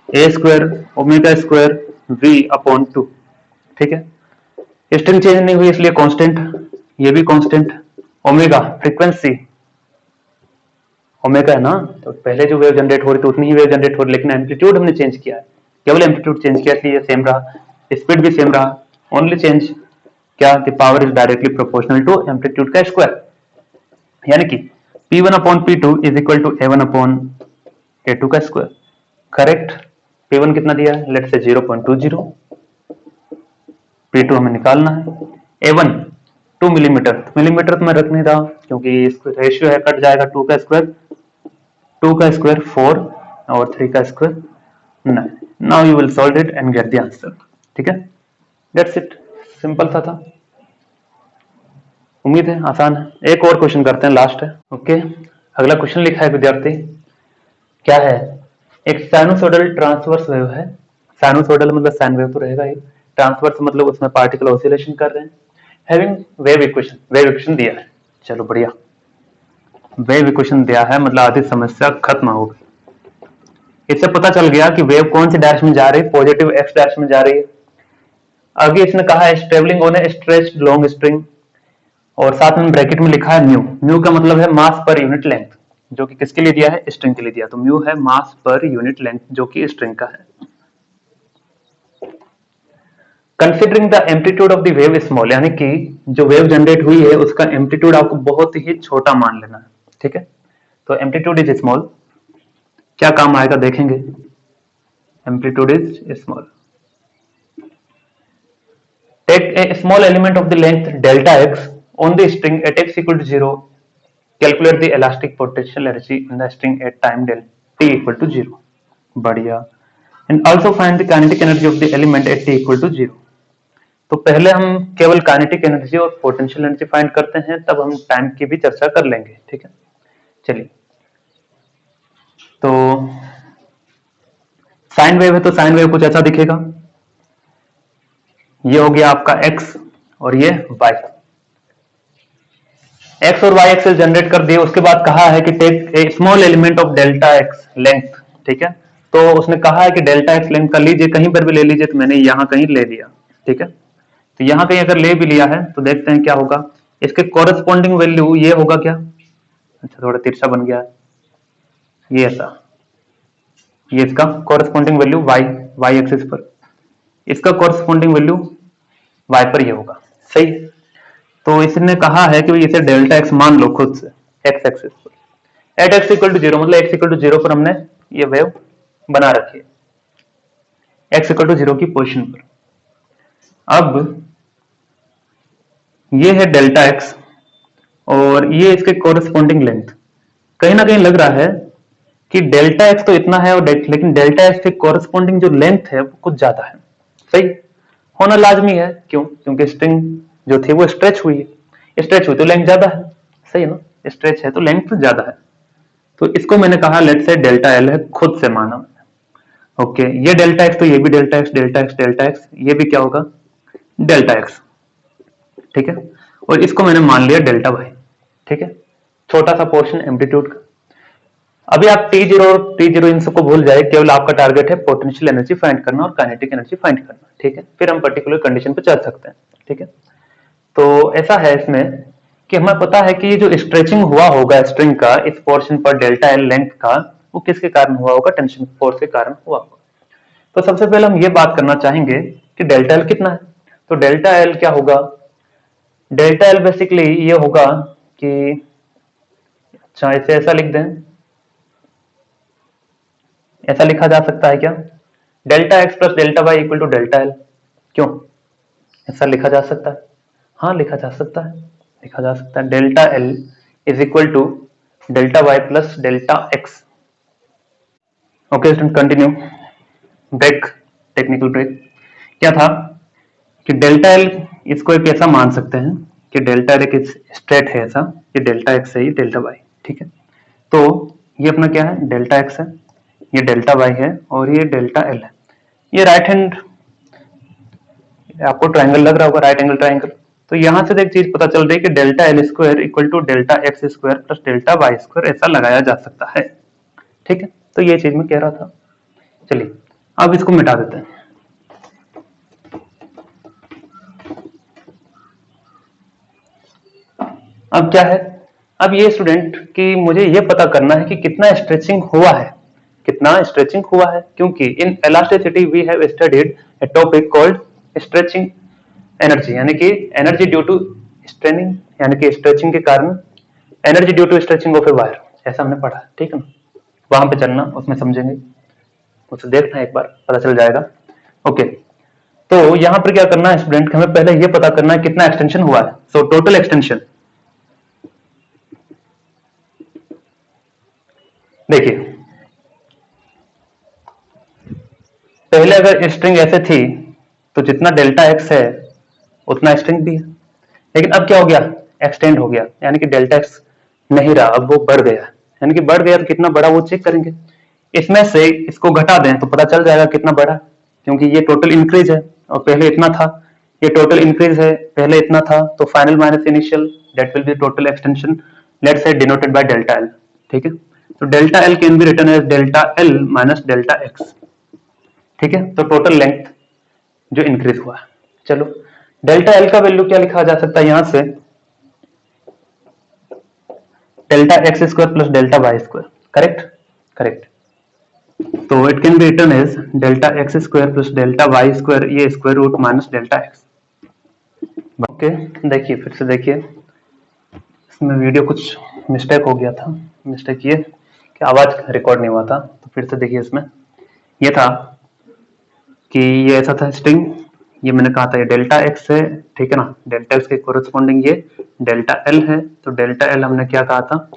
A square omega square V upon 2, ठीक है। स्ट्रिंग चेंज नहीं हुई इसलिए कांस्टेंट, ये भी कांस्टेंट। ओमेगा फ्रीक्वेंसी, ओमेगा है ना, तो पहले जो वेव जनरेट हो रही थी उतनी ही वेव जनरेट हो रही, लेकिन एम्पलीट्यूड हमने चेंज किया है, केवल एम्पलीट्यूड चेंज किया इसलिए सेम रहा, स्पीड भी सेम रहा, ओनली चेंज क्या कि power is directly proportional to amplitude का स्क्वायर, यानी कि P1 upon P2 is equal to A1 upon A2 का स्क्वायर। करेक्ट। P1 कितना दिया है? लेट से 0.20, P2 हमें निकालना है। A1 2 मिलीमीटर, मिलीमीटर तो मैं रख नहीं रहा क्योंकि रेशियो है, कट जाएगा, 2 का स्क्वायर 4 और 3 का square 9। Now you will solve it and gate the answer, ठीक है। दैट्स इट, सिंपल सा था, उम्मीद है आसान है। एक और क्वेश्चन करते हैं, लास्ट है। ओके, अगला क्वेश्चन लिखा है विद्यार्थी, क्या है? एक साइनोसॉइडल ट्रांसवर्स वेव है, साइनोसॉइडल मतलब साइन वेव तो रहेगा ही, ट्रांसवर्स मतलब उसमें पार्टिकल ऑसिलेशन कर रहे हैं, हैविंग वेव इक्वेशन दिया है। चलो बढ़िया, वेव इक्वेशन दिया है मतलब आधी समस्या खत्म हो गई। इससे पता चल गया कि वेव कौन सी डायरेक्शन में जा रही है, पॉजिटिव एक्स डायरेक्शन में जा रही है। आगे इसने कहा है travelling on A stretched long string, और साथ में ब्रैकेट में लिखा है म्यू, म्यू का मतलब है मास पर यूनिट लेंथ, जो कि किसके लिए दिया है? स्ट्रिंग के लिए दिया, तो म्यू है मास पर यूनिट लेंथ जो कि स्ट्रिंग का है। Considering the amplitude of the wave small, यानी कि जो वेव जनरेट हुई है उसका एम्पलीट्यूड आपको बहुत ही छोटा मान लेना है, ठीक है। तो एम्पलीट्यूड इज स्मॉल, क्या काम आएगा देखेंगे। Amplitude is small, take a small element of the length delta x on the string at x equal to 0, calculate the elastic potential energy in the string at time del t equal to 0. बढ़िया। And also find the kinetic energy of the element at t equal to 0. तो पहले हम केवल kinetic energy और potential energy find करते हैं, तब हम टाइम की भी चर्चा कर लेंगे, ठीक है। चलिए, तो साइन वेव है तो साइन वेव कुछ ऐसा दिखेगा, ये हो गया आपका x और ये y, एक्स और वाई एक्सेस जनरेट कर दिए। उसके बाद कहा है कि take a small element of delta x length, ठीक है। तो उसने कहा है कि डेल्टा एक्स लेंथ का लीजिए, कहीं पर भी ले लीजिए, तो मैंने यहां कहीं ले लिया, ठीक है। तो यहां कहीं अगर ले भी लिया है तो देखते हैं क्या होगा, इसके कॉरेस्पॉन्डिंग वैल्यू ये होगा क्या, अच्छा थोड़ा तिरछा बन गया है ये ऐसा, ये इसका कॉरेस्पॉन्डिंग वैल्यू वाई एक्सिस पर, इसका कॉरेस्पॉन्डिंग वैल्यू वाई पर ये होगा, सही। तो इसने कहा है कि इसे डेल्टा एक्स मान लो खुद से एक्स एक्सिस पर, एट एक्स इक्वल टू 0 मतलब एक्स इक्वल टू 0 पर हमने ये वेव बना रखी है, एक्स इक्वल टू 0 की पोजीशन पर। अब ये है डेल्टा एक्स और ये इसके कोरेस्पॉन्डिंग लेंथ, कहीं ना कहीं लग रहा है कि डेल्टा एक्स तो इतना है और लेकिन डेल्टा एक्स के कोरेस्पॉन्डिंग जो लेंथ है वो कुछ ज्यादा है, सही होना लाजमी है। क्यों? क्योंकि स्ट्रिंग जो थी वो स्ट्रेच हुई है, स्ट्रेच हुई तो लेंथ ज्यादा है, सही है ना, स्ट्रेच है तो लेंथ ज्यादा है। तो इसको मैंने कहा लेट से डेल्टा एल है, खुद से माना मैंने। ओके, ये डेल्टा एक्स तो ये भी delta x delta x delta x, ये भी क्या होगा डेल्टा एक्स, ठीक है। और इसको मैंने मान लिया डेल्टा वाई, ठीक है, छोटा सा पोर्शन एम्पलीट्यूड का। अभी आप T0 और T0 इन सबको भूल जाए, केवल आपका टारगेट है पोटेंशियल एनर्जी फाइंड करना और काइनेटिक एनर्जी फाइंड करना, ठीक है। फिर हम पर्टिकुलर कंडीशन पे चल सकते हैं, ठीक है। तो ऐसा है इसमें कि हमें पता है कि ये जो स्ट्रेचिंग हुआ होगा स्ट्रिंग का इस पोर्शन पर डेल्टा एल लेंथ का, वो किसके कारण हुआ होगा? टेंशन फोर्स के कारण हुआ होगा। तो सबसे पहले हम ये बात करना चाहेंगे कि डेल्टा एल कितना है। तो डेल्टा एल क्या होगा? डेल्टा एल बेसिकली ये होगा कि, अच्छा इसे ऐसा लिख दें, ऐसा लिखा जा सकता है क्या? Delta x plus delta y equal to delta l. क्यों ऐसा लिखा जा सकता है? हाँ लिखा जा सकता है, लिखा जा सकता है। Delta l is equal to delta y plus delta x. Okay student, continue. Break, technical break. क्या था कि डेल्टा एल, इसको एक ऐसा मान सकते हैं कि डेल्टा एल एक स्ट्रेट है ऐसा, ये डेल्टा एक्स है, ये डेल्टा वाई, ठीक है। तो ये अपना क्या है? डेल्टा एक्स है, ये डेल्टा वाई है और ये डेल्टा एल है। ये राइट हैंड, आपको ट्रायंगल लग रहा होगा, राइट एंगल ट्रायंगल। तो यहां से एक चीज पता चल रही है कि delta l square equal to delta x square plus delta Y square, ऐसा लगाया जा सकता है, ठीक है। तो ये चीज मैं कह रहा था। चलिए अब इसको मिटा देते हैं। अब क्या है? अब ये स्टूडेंट कि मुझे ये पता करना है कि कितना स्ट्रेचिंग हुआ है, कितना स्ट्रेचिंग हुआ है, क्योंकि in elasticity we have studied a topic called stretching energy, यानी कि एनर्जी ड्यू टू स्ट्रेनिंग, यानी कि स्ट्रेचिंग के कारण energy due to stretching of a wire, ऐसा हमने पढ़ा, ठीक है ना। वहां पे चलना, उसमें समझेंगे, उसे देखना एक बार, पता चल जाएगा। ओके, तो यहां पर क्या करना है स्टूडेंट, हमें पहले ये पता करना है कितना एक्सटेंशन हुआ है। सो टोटल एक्सटेंशन, देखिए पहले अगर स्ट्रिंग ऐसे थी तो जितना डेल्टा एक्स है उतना स्ट्रिंग भी है, लेकिन अब क्या हो गया? एक्सटेंड हो गया, यानी कि डेल्टा एक्स नहीं रहा, अब वो बढ़ गया, यानी कि बढ़ गया तो कितना बड़ा वो चेक करेंगे। इसमें से इसको घटा दें तो पता चल जाएगा कितना बड़ा, क्योंकि ये टोटल इंक्रीज है और पहले इतना था, ये टोटल इंक्रीज है, पहले इतना था, तो final minus initial that will be total extension, let's say denoted by delta l, ठीक है। तो delta l can be written as delta l minus delta x, ठीक है। तो टोटल लेंथ जो इंक्रीज हुआ है। चलो डेल्टा एल का वैल्यू क्या लिखा जा सकता है यहां से? Delta x square plus delta Y square, correct, correct. तो it can be written as delta x square plus delta Y square, ये square root minus delta x. Okay, देखिए फिर से देखिए, इसमें वीडियो कुछ मिस्टेक हो गया था। मिस्टेक ये कि आवाज रिकॉर्ड नहीं हुआ था, तो फिर से देखिए। इसमें ये था कि ये ऐसा था स्ट्रिंग, ये मैंने कहा था ये डेल्टा एक्स है, ठीक है ना। डेल्टा एक्स के कोरिस्पॉन्डिंग ये डेल्टा एल है। तो डेल्टा एल हमने क्या कहा था?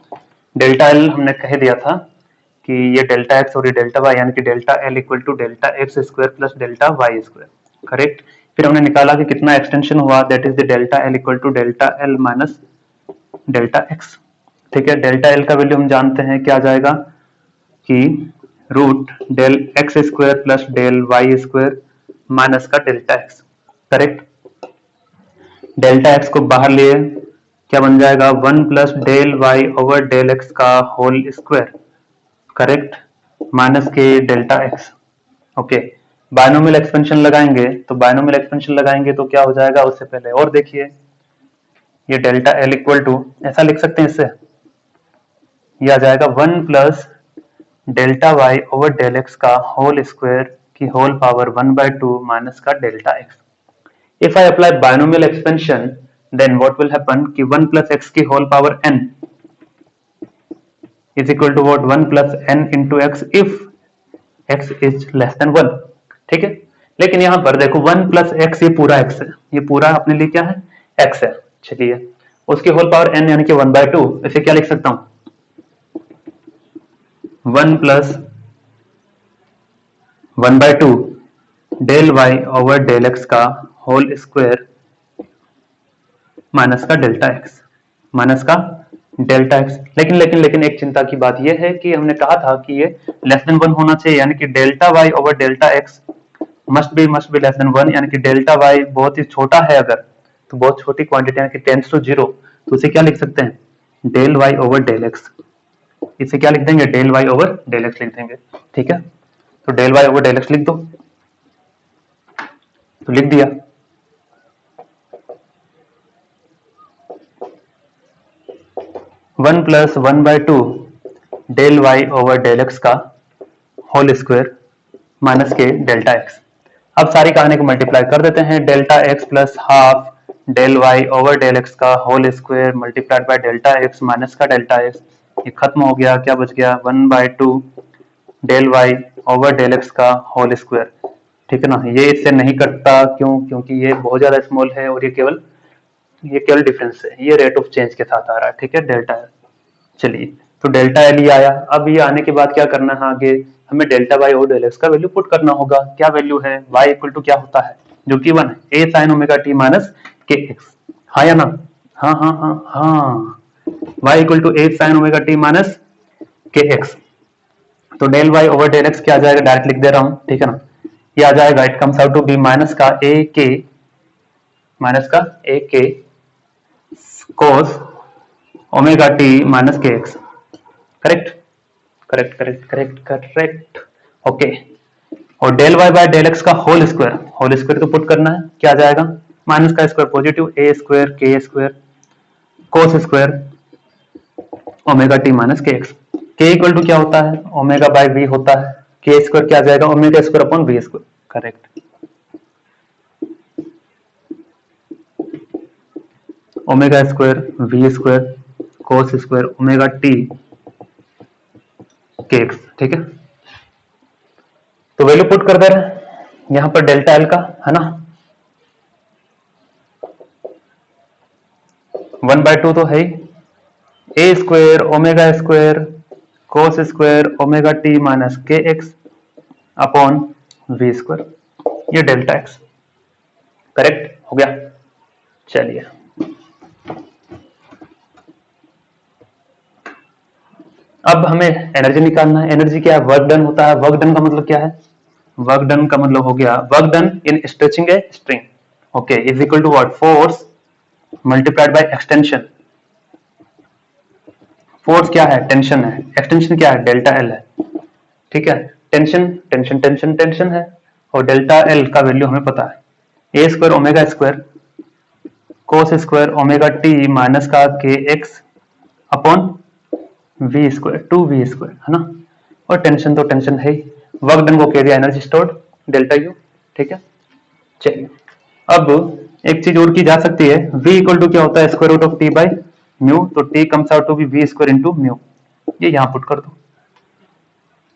डेल्टा एल हमने कह दिया था कि ये डेल्टा एक्स और ये डेल्टा वाई, यानी कि delta l equal to delta x square plus delta Y square, correct. फिर हमने निकाला कि कितना एक्सटेंशन हुआ, that is the delta l equal to delta l minus delta x, ठीक है। डेल्टा एल का वैल्यू हम जानते हैं क्या आ जाएगा कि root del X square plus del Y square minus का delta X, correct. Delta X को बाहर लिए क्या बन जाएगा? 1 plus del Y over del x का होल स्क्वायर, करेक्ट, माइनस के delta x. Okay, binomial expansion लगाएंगे, तो बायनोमियल एक्सपेंशन लगाएंगे तो क्या हो जाएगा? उससे पहले और देखिए, ये डेल्टा एल इक्वल टू ऐसा लिख सकते हैं, इससे ये आ जाएगा 1 plus delta y over del x का होल स्क्वायर की होल पावर 1/2 माइनस का delta x. If I apply binomial expansion, then what will happen कि 1 plus x की whole power n is equal to what? 1 plus n into x if x is less than 1, ठीक है। लेकिन यहां पर देखो 1 plus x, ये पूरा x है, ये पूरा अपने लिए क्या है? x है। चलिए उसकी होल पावर n यानी कि 1/2, इसे क्या लिख सकता हूं? 1 plus 1/2 del Y over del x का होल स्क्वायर माइनस का डेल्टा एक्स, माइनस का डेल्टा एक्स। लेकिन लेकिन लेकिन एक चिंता की बात यह है कि हमने कहा था कि ये लेस देन 1 होना चाहिए, यानी कि delta y over delta x must be less than 1, यानी कि डेल्टा वाई बहुत ही छोटा है अगर, तो बहुत छोटी क्वांटिटी यानी कि टेंड्स टू 0, तो उसे क्या लिख सकते हैं? Del Y over del x, इसे क्या लिख देंगे, del Y over del x लिख देंगे। ठीक है, तो del Y over del x लिख दो, तो लिख दिया। One plus one by two del Y over del x का होल स्क्वायर माइनस के डेल्टा एक्स। अब सारी कहानी को मल्टीप्लाई कर देते हैं, delta x plus half del Y over del x का whole square multiplied by delta x minus का डेल्टा एक्स। ये खत्म हो गया, क्या बच गया, one by two del Y over del x का होल स्क्वायर। ठीक है ना, ये इससे नहीं कटता, क्यों, क्योंकि ये बहुत ज्यादा स्मॉल है और ये केवल डिफरेंस है, ये रेट ऑफ चेंज के साथ आ रहा है। ठीक है, डेल्टा एल। चलिए, तो डेल्टा एल ही आया। अब ये आने के बाद क्या करना है, आगे हमें डेल्टा वाई और डेल एक्स का वैल्यू पुट करना होगा। क्या वैल्यू है, y इक्वल टू क्या होता है, जो कि 1 है, a sin omega t minus के एक्स। हाँ या ना, हाँ हाँ हाँ हाँ, y equal to a sin omega t minus के एक्स। तो del Y over del x क्या आ जाएगा, डायरेक्ट लिख दे रहा हूं। ठीक है ना, ये आ जाएगा, it comes out to be minus का A K cos omega T minus के X. Correct correct correct correct correct, okay. और del Y by del x का होल स्क्वायर तो पुट करना है, क्या आ जाएगा, माइनस का square positive, A square K square cos square omega T minus के एक्स। के इक्वल टू क्या होता है, ओमेगा बाय वी होता है, के स्क्वायर क्या आ जाएगा, omega square upon we square. Correct, omega square v square cos square omega t k x. ठीक है, तो वैल्यू पुट कर दे रहे हैं यहां पर डेल्टा एल का, है ना, 1/2 तो है ही, A square omega square cos square omega T minus के एक्स अपॉन वी स्क्वायर, ये डेल्टा एक्स। करेक्ट हो गया। चलिए, अब हमें एनर्जी निकालना है। एनर्जी क्या है, वर्क डन होता है। वर्क डन का मतलब क्या है, वर्क डन का मतलब हो गया, work done in stretching a string, okay, is equal to what, force multiplied by extension. Force क्या है, टेंशन है, एक्सटेंशन क्या है, डेल्टा एल है। ठीक है, टेंशन टेंशन टेंशन टेंशन है, और डेल्टा एल का वैल्यू हमें पता है, A square omega square cos square omega T minus का K X upon we square, two V square, है ना। और टेंशन तो टेंशन है ही, वर्क डन को कह दिया एनर्जी स्टोर्ड डेल्टा यू। ठीक है, चलिए, अब एक चीज और की जा सकती है, v इक्वल टू क्या होता है, square root of T by mu, तो t comes out to be v square into mu. ये यहां पुट कर दो।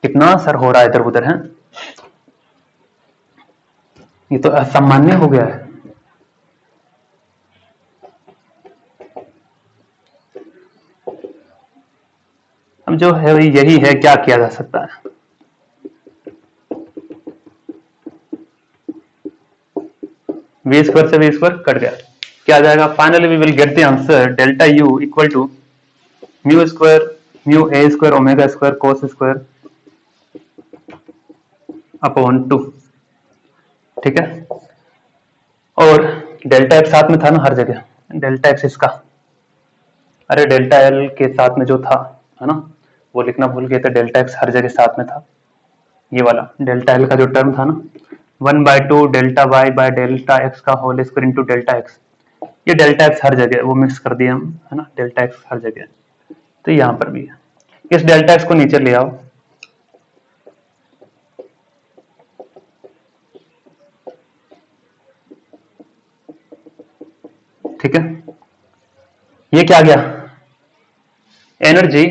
कितना सर हो रहा है इधर उधर, है, ये तो असामान्य हो गया है। अब जो है यही है, क्या किया जा सकता है। वी स्क्वायर से वी स्क्वायर कट गया, क्या आ जाएगा, finally we will get the answer, delta u equal to mu square mu A square omega square cos square upon 2। ठीक है, और डेल्टा एक्स साथ में था ना हर जगह, डेल्टा एक्स इसका, अरे डेल्टा एल के साथ में जो था, है ना, वो लिखना भूल गए थे, डेल्टा एक्स हर जगह साथ में था। ये वाला डेल्टा एल का जो टर्म था ना, 1/2 delta Y by delta X का whole square into delta x, ये डेल्टा एक्स हर जगह, वो मिक्स कर दिया हम, है ना, डेल्टा एक्स हर जगह, तो यहां पर भी है। इस डेल्टा एक्स को नीचे ले आओ, ठीक है, ये क्या आ गया, एनर्जी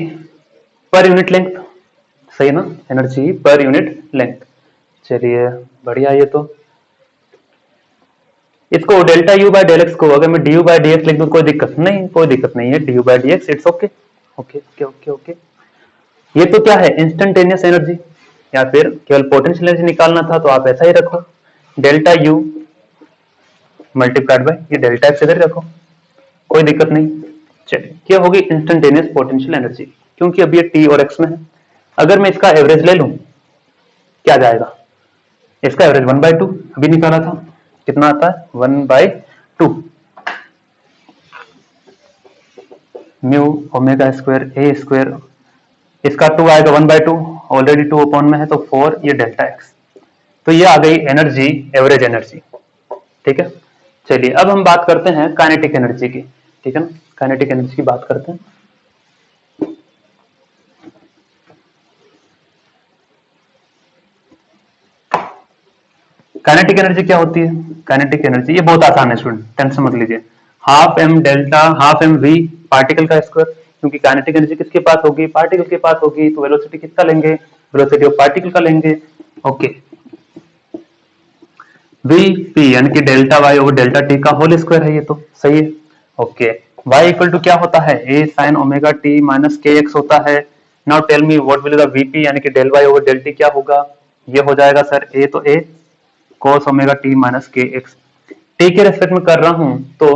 पर यूनिट लेंथ, सही ना, एनर्जी पर यूनिट लेंथ। चलिए बढ़िया, ये तो इसको delta u by del x को अगर मैं d u by d x लिख दूं, कोई दिक्कत नहीं, कोई दिक्कत नहीं है, d u by d x, it's okay okay okay okay okay. ये तो क्या है, इंस्टेंटेनियस एनर्जी, या फिर केवल पोटेंशियल एनर्जी निकालना था तो आप ऐसा ही रखो, डेल्टा यू मल्टीप्लाइड बाय ये डेल्टा एक्स इधर रखो, कोई दिक्कत नहीं। चलिए, ये होगी इंस्टेंटेनियस पोटेंशियल एनर्जी, क्योंकि अब ये टी और एक्स में है। अगर मैं इसका एवरेज ले लूं, क्या जाएगा, इसका एवरेज 1/2 अभी निकाला था, कितना आता है, 1/2 म्यू ओमेगा स्क्वायर ए स्क्वायर इसका 2 आएगा 1/2, ऑलरेडी 2 अपॉन में है तो 4, ये डेल्टा एक्स। तो ये आ गई एनर्जी, एवरेज एनर्जी। ठीक है, चलिए अब हम बात करते हैं काइनेटिक एनर्जी की। ठीक है ना, काइनेटिक एनर्जी की बात करते हैं। काइनेटिक एनर्जी क्या होती है? काइनेटिक एनर्जी ये बहुत आसान है स्टूडेंट, टेंशन मत लीजिए। Half m delta, half m v particle का स्क्वायर, क्योंकि काइनेटिक एनर्जी किसके पास होगी? पार्टिकल के पास होगी, तो वेलोसिटी किसका लेंगे? वेलोसिटी ऑफ पार्टिकल का लेंगे। ओके, वी पी यानी कि delta y over delta t का होल स्क्वायर है, ये तो सही है। ओके, वाई इक्वल टू क्या होता है? A sine omega T minus के एक्स होता है। Now tell me what will the v p यानी कि del Y over del T क्या होगा? ये हो जाएगा सर ए तो a cos omega T minus के एक्स। टी के रेस्पेक्ट में कर रहा हूं तो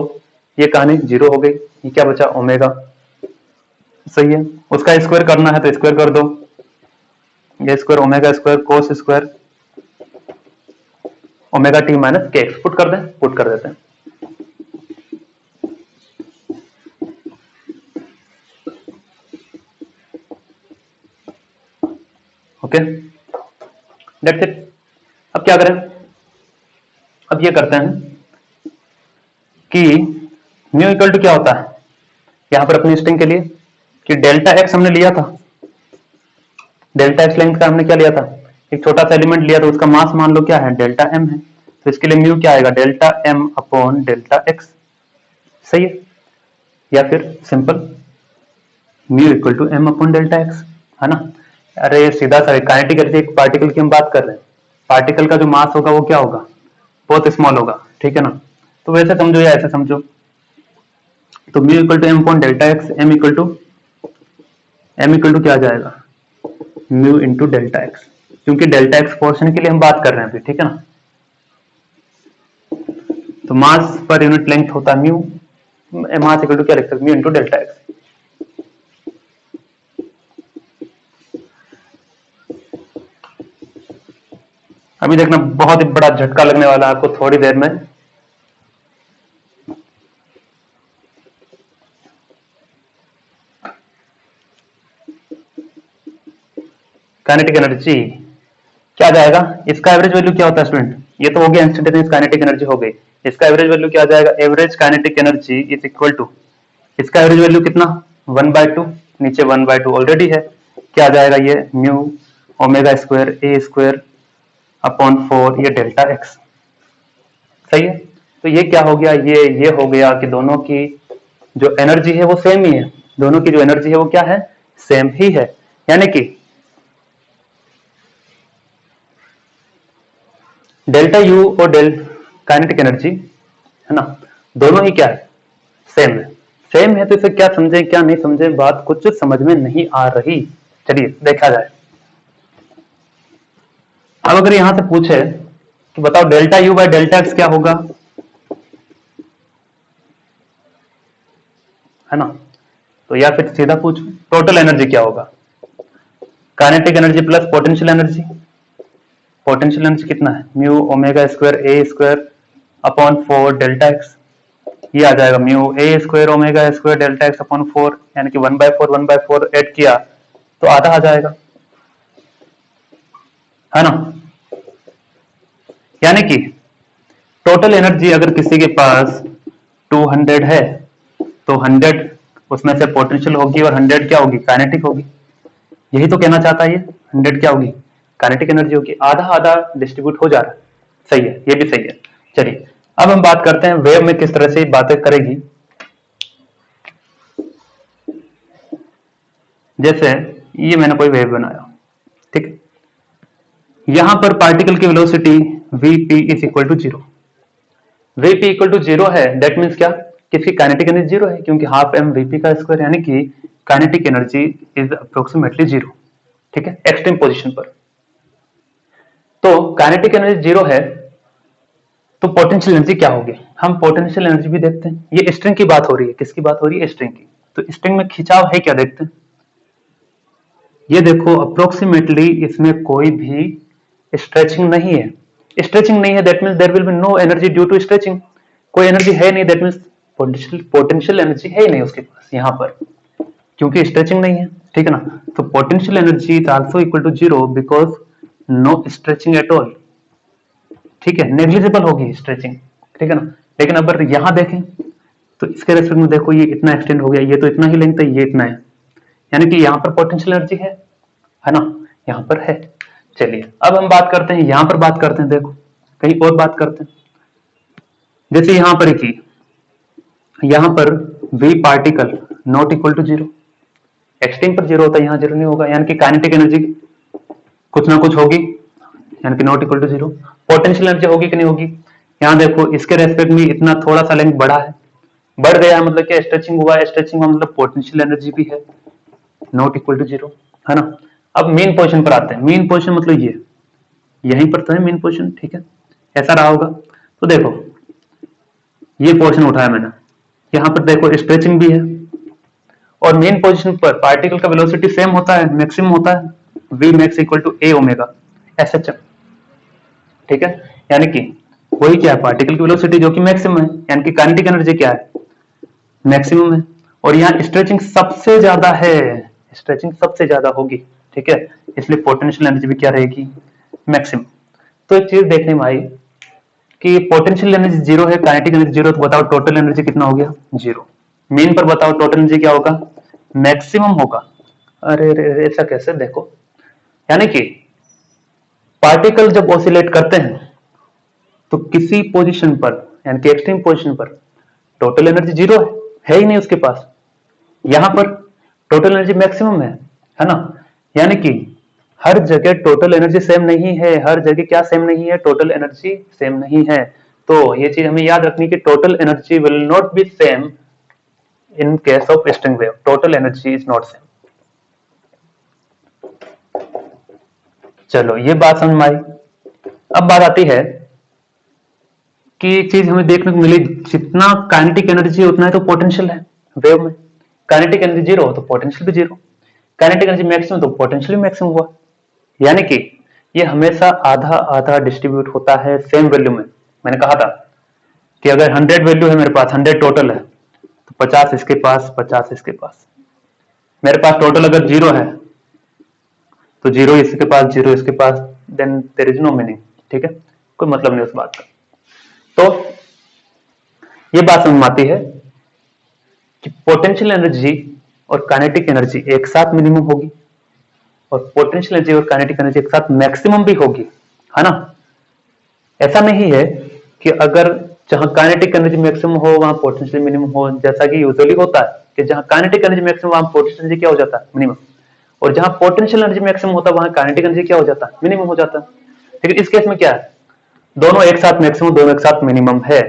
ये कहानी जीरो हो गई, ये क्या बचा? ओमेगा। सही है, उसका स्क्वायर करना है तो स्क्वायर कर दो, ये square omega square cos square omega T minus के एक्स पुट कर दें, पुट कर देते हैं। Okay, that's it. अब क्या करें? अब ये करते हैं कि म्यू इक्वल टू क्या होता है यहां पर अपनी स्ट्रिंग के लिए, कि डेल्टा एक्स हमने लिया था, डेल्टा एक्स लेंथ का हमने क्या लिया था? एक छोटा सा एलिमेंट लिया था, उसका मास मान लो क्या है? डेल्टा एम है। तो इसके लिए म्यू क्या आएगा? Delta m upon delta x. सही है, या फिर simple mu equal to m upon delta x, है ना। अरे सीधा सा काइनेटिक एनर्जी, एक पार्टिकल की हम बात कर रहे हैं, पार्टिकल का जो मास होगा वो क्या होगा? बहुत स्मॉल होगा, ठीक है ना। तो वैसे समझो या ऐसे समझो, तो mu equal to m upon delta x, m equal to क्या आ जाएगा? म्यू इंटू डेल्टा एक्स, क्योंकि डेल्टा एक्स पोर्शन के लिए हम बात कर रहे हैं अभी, ठीक है ना। तो मास पर यूनिट लेंथ होता है म्यू, मास इक्वल टू क्या लिख सकते? Mu into delta x. अभी देखना बहुत ही बड़ा झटका लगने वाला है आपको थोड़ी देर में। काइनेटिक एनर्जी क्या आ जाएगा? इसका एवरेज वैल्यू क्या होता है स्टूडेंट? ये तो हो गया इंस्टेंटेनियस काइनेटिक एनर्जी हो गई, इसका एवरेज वैल्यू क्या आ जाएगा? Average kinetic energy is equal to, इसका एवरेज वैल्यू कितना? 1/2, नीचे 1/2 ऑलरेडी है, क्या आ जाएगा? ये म्यू ओमेगा स्क्वायर ए स्क्वायर अपॉन 4 ये डेल्टा एक्स। सही है, तो ये क्या हो गया? ये हो गया कि दोनों की जो एनर्जी है वो सेम ही है, दोनों की जो एनर्जी है वो क्या है? सेम ही है, यानी कि डेल्टा यू और डेल काइनेटिक एनर्जी है ना, दोनों ही क्या है? सेम है। सेम है तो इसे क्या समझे क्या नहीं समझे, बात कुछ समझ में नहीं आ रही। चलिए देखा जाए। अब अगर यहां से पूछे कि बताओ delta u bye delta x क्या होगा, है ना, तो या फिर सीधा पूछ टोटल एनर्जी क्या होगा? Kinetic energy plus potential energy, potential energy कितना है? म्यू ओमेगा स्क्वायर ए स्क्वायर अपॉन 4 डेल्टा एक्स, ये आ जाएगा म्यू ए square omega square delta X upon 4, यानी कि 1/4 ऐड किया तो आधा आ जाएगा, है ना। यानी कि टोटल एनर्जी अगर किसी के पास 200 है तो 100 उसमें से पोटेंशियल होगी और 100 क्या होगी? काइनेटिक होगी। यही तो कहना चाहता है ये, 100 क्या होगी? काइनेटिक एनर्जी होगी। आधा आधा डिस्ट्रीब्यूट हो जा रहा है, सही है, ये भी सही है। चलिए अब हम बात करते हैं वेव में किस तरह से बातें करेगी। जैसे ये मैंने कोई वेव बनाया, ठीक है, यहां पर पार्टिकल की velocity vp is equal to 0, vp equal to 0 है, दैट मीन्स क्या? कि इसकी काइनेटिक एनर्जी 0 है, क्योंकि हाफ एम वीपी का स्क्वायर, यानी कि काइनेटिक एनर्जी इज अप्रोक्सीमेटली 0, ठीक है, एक्सट्रीम पोजीशन पर। तो काइनेटिक एनर्जी 0 है तो पोटेंशियल एनर्जी क्या होगी? हम पोटेंशियल एनर्जी भी देखते हैं। ये स्ट्रिंग की बात हो रही है, किसकी बात हो रही है? स्ट्रिंग की। तो स्ट्रिंग में खिंचाव है क्या, देखते हैं। ये देखो अप्रोक्सीमेटली इसमें कोई भी स्ट्रेचिंग नहीं है, स्ट्रेचिंग नहीं है, that means there will be no energy due to stretching. कोई एनर्जी है नहीं, दैट मीन्स पोटेंशियल एनर्जी है ही नहीं उसके पास यहां पर, क्योंकि स्ट्रेचिंग नहीं है। ठीक है ना। तो potential energy is also equal to zero because no stretching at all, ठीक है, नेग्लिजिबल होगी स्ट्रेचिंग, ठीक है ना। लेकिन अगर यहां देखें तो इसके रेस्पेक्ट में देखो ये इतना एक्सटेंड हो गया, ये तो इतना ही लेंथ है, ये इतना है, यानी कि यहाँ पर पोटेंशियल एनर्जी है ना, यहाँ पर है। चलिए अब हम बात करते हैं, यहां पर बात करते हैं, देखो कहीं और बात करते हैं। जैसे यहां पर की, यहां पर v particle not equal to zero, extreme पर जीरो होता है, यहां जीरो नहीं होगा, यानी कि काइनेटिक एनर्जी कुछ ना कुछ होगी, यानी कि not equal to zero. Potential energy होगी कि नहीं होगी, यहाँ देखो इसके रेस्पेक्ट में इतना थोड़ा सा लेंथ बढ़ा है, बढ़ गया मतलब क्या, स्ट्रेचिंग हुआ है, स्ट्रेचिंग हुआ मतलब पोटेंशियल एनर्जी भी है, नॉट इक्वल टू जीरो, है ना। अब मेन पोजीशन पर आते हैं, मेन पोजीशन मतलब ये यहीं पर तो है मेन पोजीशन, ठीक है, ऐसा रहा होगा। तो देखो ये पोर्शन उठाया मैंने, यहां पर देखो स्ट्रेचिंग भी है, और मेन पोजीशन पर पार्टिकल का वेलोसिटी सेम होता है, मैक्सिमम होता है, v max equal to a omega SHM, ठीक है, यानी कि वही क्या है, पार्टिकल की वेलोसिटी जो कि मैक्सिमम है, यानी कि काइनेटिक एनर्जी क्या है, मैक्सिमम है, और यहाँ स्ट्रेचिंग सबसे ज्यादा है, स्ट्रेचिंग सबसे ज्यादा होगी, ठीक है, इसलिए पोटेंशियल एनर्जी भी क्या रहेगी, मैक्सिमम। तो एक चीज देखने में आई कि पोटेंशियल एनर्जी जीरो है, काइनेटिक एनर्जी जीरो, तो बताओ टोटल एनर्जी कितना हो गया, जीरो। मेन पर बताओ टोटल एनर्जी क्या होगा, मैक्सिमम होगा। अरे अरे ऐसा कैसे, देखो यानी कि पार्टिकल जब ऑसिलेट करते हैं तो किसी पोजीशन पर, यानी कि एक्सट्रीम पोजीशन पर टोटल एनर्जी जीरो है ही नहीं उसके पास, यहां पर टोटल एनर्जी मैक्सिमम है ना, यानी कि हर जगह टोटल एनर्जी सेम नहीं है, हर जगह क्या सेम नहीं है, टोटल एनर्जी सेम नहीं है। तो ये चीज हमें याद रखनी कि total energy will not be same in case of string wave, total energy is not same. चलो ये बात समझ में आई। अब बात आती है कि एक चीज हमें देखने को मिली, जितना काइनेटिक एनर्जी उतना है तो पोटेंशियल है वेव में, काइनेटिक एनर्जी जीरो हो तो पोटेंशियल भी जीरो, काइनेटिक एनर्जी मैक्सिमम तो पोटेंशियल भी मैक्सिमम हुआ, यानी कि ये हमेशा आधा आधा डिस्ट्रीब्यूट होता है सेम वैल्यू में। मैंने कहा था कि अगर 100 वैल्यू है मेरे पास, 100 टोटल है, तो 50 इसके पास, 50 इसके पास। मेरे पास टोटल अगर जीरो है तो जीरो इसके पास, जीरो इसके पास, then there is no meaning, ठीक है, कोई मतलब नहीं उस बात का। तो ये बात समझ में आती है कि पोटेंशियल एनर्जी और काइनेटिक एनर्जी एक साथ मिनिमम होगी, और पोटेंशियल एनर्जी और काइनेटिक एनर्जी एक साथ मैक्सिमम भी होगी, है ना। ऐसा नहीं है कि अगर जहां काइनेटिक एनर्जी मैक्सिमम हो वहां पोटेंशियल मिनिमम हो, जैसा कि यूजुअली होता है कि जहां काइनेटिक एनर्जी मैक्सिमम वहां पोटेंशियल एनर्जी क्या हो जाता है, मिनिमम, और जहां पोटेंशियल एनर्जी मैक्सिमम होता है वहां काइनेटिक एनर्जी क्या हो जाता है, मिनिमम हो जाता है। लेकिन इस केस में क्या है, दोनों एक साथ मैक्सिमम, दोनों एक साथ मिनिमम है,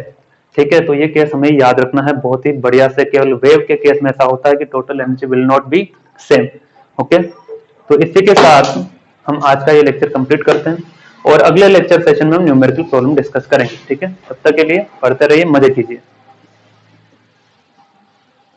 ठीक है। तो ये केस हमें याद रखना है बहुत ही बढ़िया से, केवल वेव के केस में ऐसा होता है कि total energy will not be same, okay. तो इसी के साथ हम आज का ये लेक्चर कंप्लीट करते हैं, और अगले लेक्चर सेशन में हम न्यूमेरिकल प्रॉब्लम डिस्कस करेंगे, ठीक है। तब तक के लिए पढ़ते रहिए, मजे कीजिए।